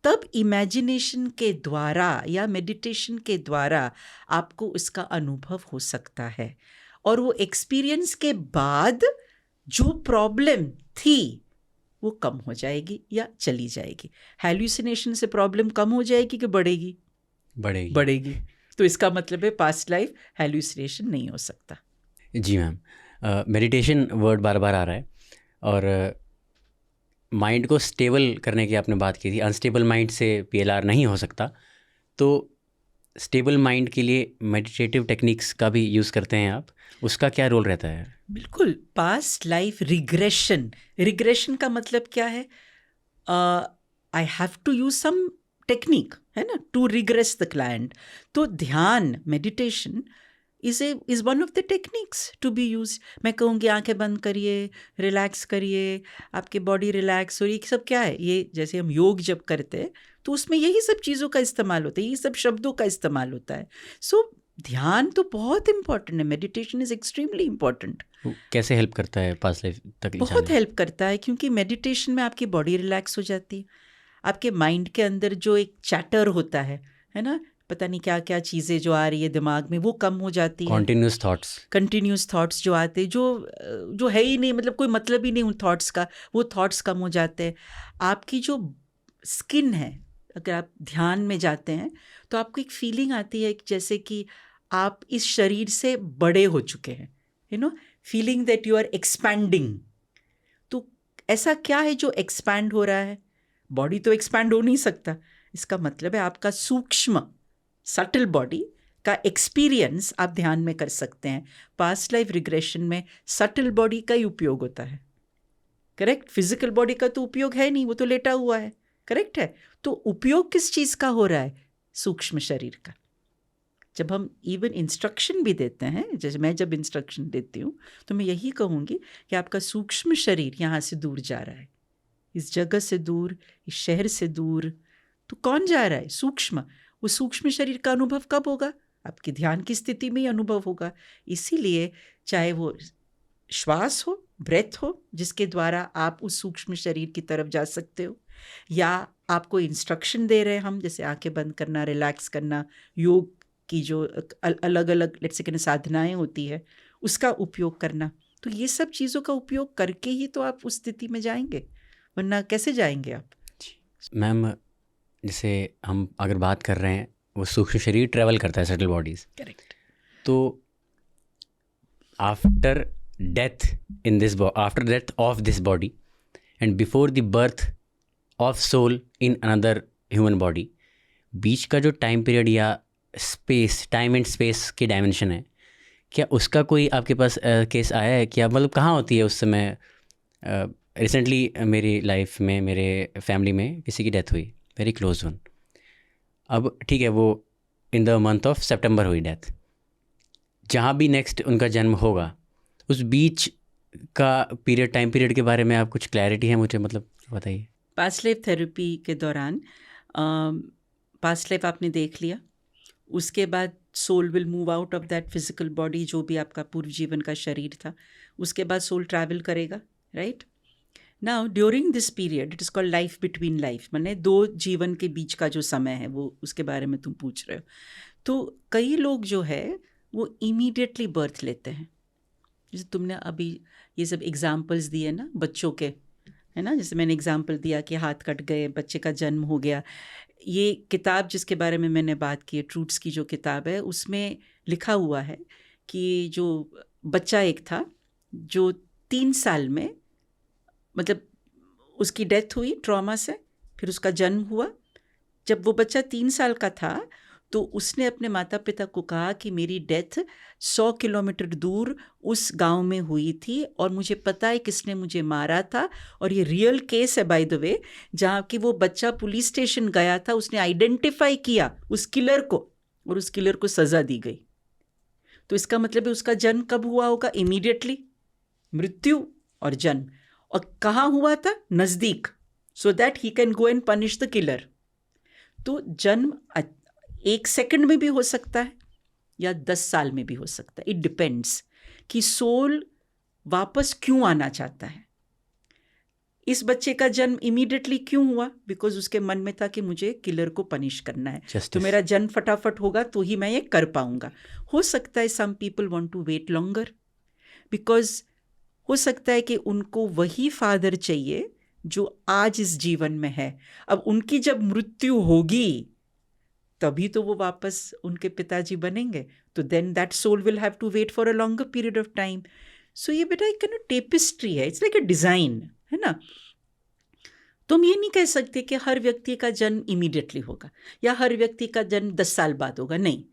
तब इमेजिनेशन के द्वारा या मेडिटेशन के द्वारा आपको उसका अनुभव हो सकता है. और वो एक्सपीरियंस के बाद जो प्रॉब्लम थी वो कम हो जाएगी या चली जाएगी। हैल्यूसिनेशन से प्रॉब्लम कम हो जाएगी कि बढ़ेगी? बढ़ेगी। तो इसका मतलब है पास्ट लाइफ हैल्यूसिनेशन नहीं हो सकता। जी मैम, मेडिटेशन वर्ड बार बार आ रहा है और माइंड को स्टेबल करने की आपने बात की थी। अनस्टेबल माइंड से PLR नहीं हो सकता, तो स्टेबल माइंड के लिए मेडिटेटिव टेक्निक्स का भी यूज़ करते हैं आप, उसका क्या रोल रहता है? बिल्कुल। पास्ट लाइफ रिग्रेशन का मतलब क्या है? I have to use some technique, है ना, टू रिग्रेस द क्लाइंट। तो ध्यान, meditation is one of the techniques to be use. मैं कहूँगी आंखें बंद करिए, रिलैक्स करिए, आपकी बॉडी रिलैक्स, और ये सब क्या है, ये जैसे हम योग जब करते हैं तो उसमें यही सब चीज़ों का इस्तेमाल होता है, यही सब शब्दों का इस्तेमाल होता है। सो ध्यान तो बहुत इंपॉर्टेंट है, मेडिटेशन इज एक्सट्रीमली इम्पॉर्टेंट। कैसे हेल्प करता है पास्ट लाइफ तक? बहुत हेल्प करता है, क्योंकि मेडिटेशन में आपकी बॉडी रिलैक्स हो जाती है, आपके माइंड के अंदर जो एक चैटर होता है ना, पता नहीं क्या क्या चीज़ें जो आ रही है दिमाग में, वो कम हो जाती है। कंटिन्यूस थॉट्स जो आते हैं, जो है ही नहीं, मतलब कोई मतलब ही नहीं उन थॉट्स का, वो थॉट्स कम हो जाते हैं। आपकी जो स्किन है, अगर आप ध्यान में जाते हैं तो आपको एक फीलिंग आती है जैसे कि आप इस शरीर से बड़े हो चुके हैं, feeling that you are expanding. तो ऐसा क्या है जो एक्सपैंड हो रहा है? बॉडी तो एक्सपैंड हो नहीं सकता, इसका मतलब है आपका सूक्ष्म सटल बॉडी का एक्सपीरियंस आप ध्यान में कर सकते हैं। पास्ट लाइफ रिग्रेशन में सटल बॉडी का ही उपयोग होता है, करेक्ट? फिजिकल बॉडी का तो उपयोग है नहीं, वो तो लेटा हुआ है, करेक्ट है? तो उपयोग किस चीज़ का हो रहा है? सूक्ष्म शरीर का। जब हम इवन इंस्ट्रक्शन भी देते हैं, जैसे मैं जब इंस्ट्रक्शन देती हूँ तो मैं यही कहूँगी कि आपका सूक्ष्म शरीर यहाँ से दूर जा रहा है, इस जगह से दूर, इस शहर से दूर। तो कौन जा रहा है? सूक्ष्म। वो सूक्ष्म शरीर का अनुभव कब होगा? आपकी ध्यान की स्थिति में ही अनुभव होगा। इसीलिए चाहे वो श्वास हो, ब्रेथ हो, जिसके द्वारा आप उस सूक्ष्म शरीर की तरफ जा सकते हो, या आपको इंस्ट्रक्शन दे रहे हैं हम, जैसे आंखें बंद करना, रिलैक्स करना, योग की जो अलग अलग लेट्स से कहने साधनाएं होती है, उसका उपयोग करना। तो ये सब चीज़ों का उपयोग करके ही तो आप उस स्थिति में जाएंगे, वरना कैसे जाएंगे आप? मैम, जैसे हम अगर बात कर रहे हैं, वो सूक्ष्म शरीर ट्रैवल करता है सटल बॉडीज, करेक्ट। तो after death of this body and before the birth of soul in another human body, बीच का जो टाइम पीरियड या टाइम एंड स्पेस की डायमेंशन है, क्या उसका कोई आपके पास केस आया है? क्या मतलब कहाँ होती है उस समय? रिसेंटली मेरी लाइफ में, मेरे फैमिली में किसी की डेथ हुई, वेरी क्लोज वन। अब ठीक है, वो इन द मंथ ऑफ सितंबर हुई डेथ। जहाँ भी नेक्स्ट उनका जन्म होगा, उस बीच का टाइम पीरियड के बारे में आप कुछ क्लैरिटी है मुझे, मतलब बताइए। पास्ट लाइफ थेरेपी के दौरान पास्ट लाइफ आपने देख लिया, उसके बाद soul will move out of that physical body, जो भी आपका पूर्व जीवन का शरीर था, उसके बाद सोल ट्रैवल करेगा, right? Now during this period it is called life between life, माने दो जीवन के बीच का जो समय है, वो उसके बारे में तुम पूछ रहे हो। तो कई लोग जो है वो इमीडिएटली बर्थ लेते हैं, जैसे तुमने अभी ये सब एग्जाम्पल्स दिए ना बच्चों के, है ना, जैसे मैंने एग्जाम्पल दिया कि हाथ कट गए, बच्चे का जन्म हो गया। ये किताब जिसके बारे में मैंने बात की है, ट्रूथ्स की जो किताब है, उसमें लिखा हुआ है कि जो बच्चा एक था जो 3 साल में, मतलब उसकी डेथ हुई ट्रॉमा से, फिर उसका जन्म हुआ। जब वो बच्चा 3 साल का था तो उसने अपने माता पिता को कहा कि मेरी डेथ 100 किलोमीटर दूर उस गांव में हुई थी और मुझे पता है किसने मुझे मारा था, और ये रियल केस है बाय द वे, जहाँ कि वो बच्चा पुलिस स्टेशन गया था, उसने आइडेंटिफाई किया उस किलर को और उस किलर को सज़ा दी गई। तो इसका मतलब है उसका जन्म कब हुआ होगा? इमीडिएटली, मृत्यु और जन्म, और कहाँ हुआ था? नज़दीक, so that he can go and punish the killer. तो जन्म 1 सेकंड में भी हो सकता है या 10 साल में भी हो सकता है, इट डिपेंड्स कि सोल वापस क्यों आना चाहता है। इस बच्चे का जन्म इमीडिएटली क्यों हुआ? बिकॉज उसके मन में था कि मुझे किलर को पनिश करना है, तो मेरा जन्म फटाफट होगा तो ही मैं ये कर पाऊंगा। हो सकता है some people want to wait longer, because हो सकता है कि उनको वही फादर चाहिए जो आज इस जीवन में है, अब उनकी जब मृत्यु होगी तभी तो वो वापस उनके पिताजी बनेंगे, तो then that soul will have to wait for a longer period of time. So ये बेटा एक टेपिस्ट्री है, इट्स लाइक अ डिज़ाइन, है ना। तुम ये नहीं कह सकते कि हर व्यक्ति का जन्म इमीडिएटली होगा या हर व्यक्ति का जन्म 10 साल बाद होगा, नहीं।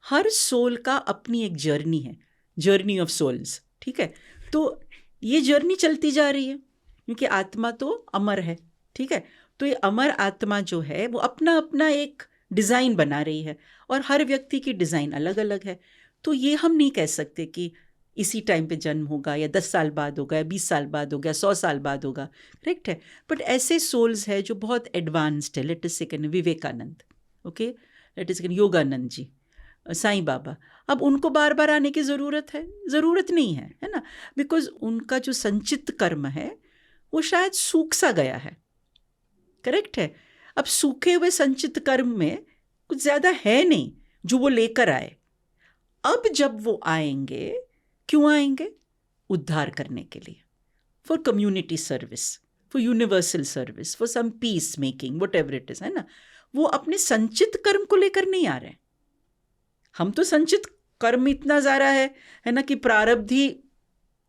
हर सोल का अपनी एक जर्नी है, जर्नी ऑफ सोल्स, ठीक है। तो ये जर्नी चलती जा रही है क्योंकि आत्मा तो अमर है, ठीक है। तो ये अमर आत्मा जो है वो अपना अपना एक डिज़ाइन बना रही है और हर व्यक्ति की डिज़ाइन अलग अलग है। तो ये हम नहीं कह सकते कि इसी टाइम पे जन्म होगा या 10 साल बाद होगा या 20 साल बाद होगा, 100 साल बाद होगा, करेक्ट है। बट ऐसे सोल्स है जो बहुत एडवांस्ड है, let us say Vivekananda, okay, let us Yogananda ji, Sai Baba, अब उनको बार बार आने की ज़रूरत है? ज़रूरत नहीं है, है ना, बिकॉज उनका जो संचित कर्म है वो शायद सूख सा गया है, करेक्ट है। अब सूखे हुए संचित कर्म में कुछ ज़्यादा है नहीं जो वो लेकर आए। अब जब वो आएंगे, क्यों आएंगे? उद्धार करने के लिए, for community service, for universal service, for some peace making, whatever it is, है ना। वो अपने संचित कर्म को लेकर नहीं आ रहे। हम तो संचित कर्म इतना ज़्यादा है ना, कि प्रारब्ध ही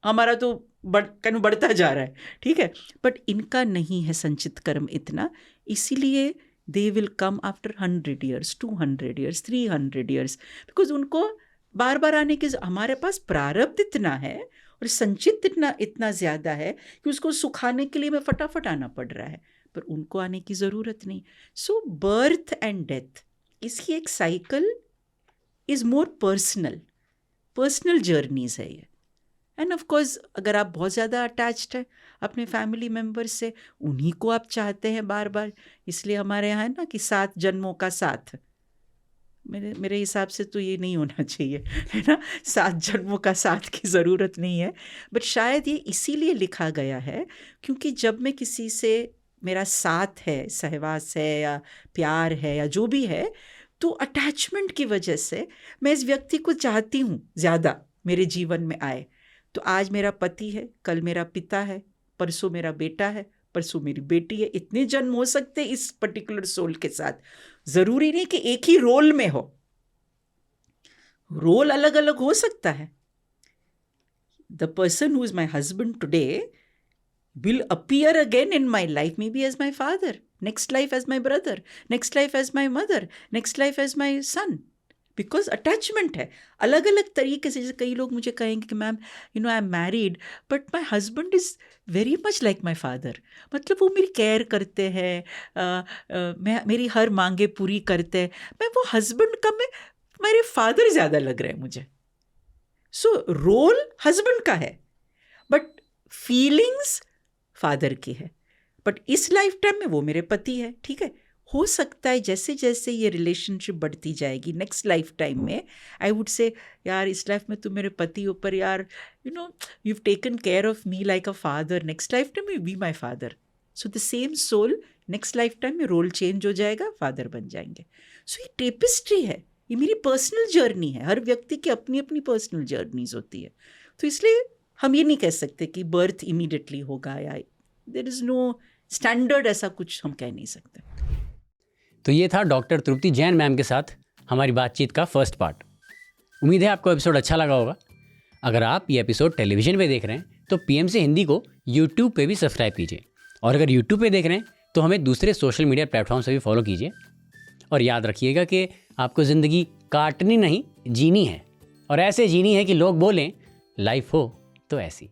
हमारा तो बढ़ता जा रहा है, ठीक है। बट इनका नहीं है संचित कर्म इतना, इसीलिए they will come after 100 years, 200 years, 300 years, because उनको बार बार आने के, हमारे पास प्रारब्ध इतना है और संचित इतना ज़्यादा है कि उसको सुखाने के लिए मैं फटाफट आना पड़ रहा है, पर उनको आने की ज़रूरत नहीं। सो बर्थ एंड डेथ, इसकी एक cycle is more personal journeys है ये। एंड ऑफ कोर्स अगर आप बहुत ज़्यादा अटैच्ड हैं अपने फैमिली मेम्बर्स से, उन्हीं को आप चाहते हैं बार बार, इसलिए हमारे यहाँ है ना कि 7 जन्मों का साथ, मेरे हिसाब से तो ये नहीं होना चाहिए, है ना, 7 जन्मों का साथ की ज़रूरत नहीं है। बट शायद ये इसीलिए लिखा गया है क्योंकि जब मैं किसी से मेरा साथ है, सहवास है या प्यार है या जो भी है, तो अटैचमेंट की वजह से मैं इस व्यक्ति को चाहती हूँ ज़्यादा मेरे जीवन में आए। तो आज मेरा पति है, कल मेरा पिता है, परसों मेरा बेटा है, परसों मेरी बेटी है। इतने जन्म हो सकते इस पर्टिकुलर सोल के साथ, ज़रूरी नहीं कि एक ही रोल में हो, रोल अलग अलग हो सकता है। The person who is my husband today will appear again in my life, maybe as my father, next life as my brother, next life as my mother, next life as my son, because attachment है अलग अलग तरीके से। जैसे कई लोग मुझे कहेंगे कि ma'am I am married but my husband is very much like my father, मतलब वो मेरी केयर करते हैं, मेरी हर मांगे पूरी करते हैं, मैं वो हस्बैंड का मेरे फादर ज़्यादा लग रहे हैं मुझे। सो रोल हस्बैंड का है बट फीलिंग्स फादर की है। बट इस लाइफ टाइम में वो मेरे पति है, ठीक है। हो सकता है जैसे जैसे ये रिलेशनशिप बढ़ती जाएगी नेक्स्ट लाइफ टाइम में, आई वुड से यार इस लाइफ में तुम मेरे पति ऊपर यार you have taken care of me like a father, next life time में be my father. So the same soul next life time में रोल चेंज हो जाएगा, फादर बन जाएंगे। सो ये टेपिस्ट्री है, ये मेरी पर्सनल जर्नी है। हर व्यक्ति की अपनी अपनी पर्सनल जर्नीज होती है, तो इसलिए हम ये नहीं कह सकते कि बर्थ इमीडिएटली होगा या देयर इज़ नो स्टैंडर्ड, ऐसा कुछ हम कह नहीं सकते। तो ये था डॉक्टर तृप्ति जैन मैम के साथ हमारी बातचीत का फर्स्ट पार्ट। उम्मीद है आपको एपिसोड अच्छा लगा होगा। अगर आप ये एपिसोड टेलीविज़न पे देख रहे हैं तो पीएमसी हिंदी को यूट्यूब पे भी सब्सक्राइब कीजिए, और अगर यूट्यूब पे देख रहे हैं तो हमें दूसरे सोशल मीडिया प्लेटफॉर्म से भी फॉलो कीजिए। और याद रखिएगा कि आपको ज़िंदगी काटनी नहीं जीनी है, और ऐसे जीनी है कि लोग बोलें लाइफ हो तो ऐसी।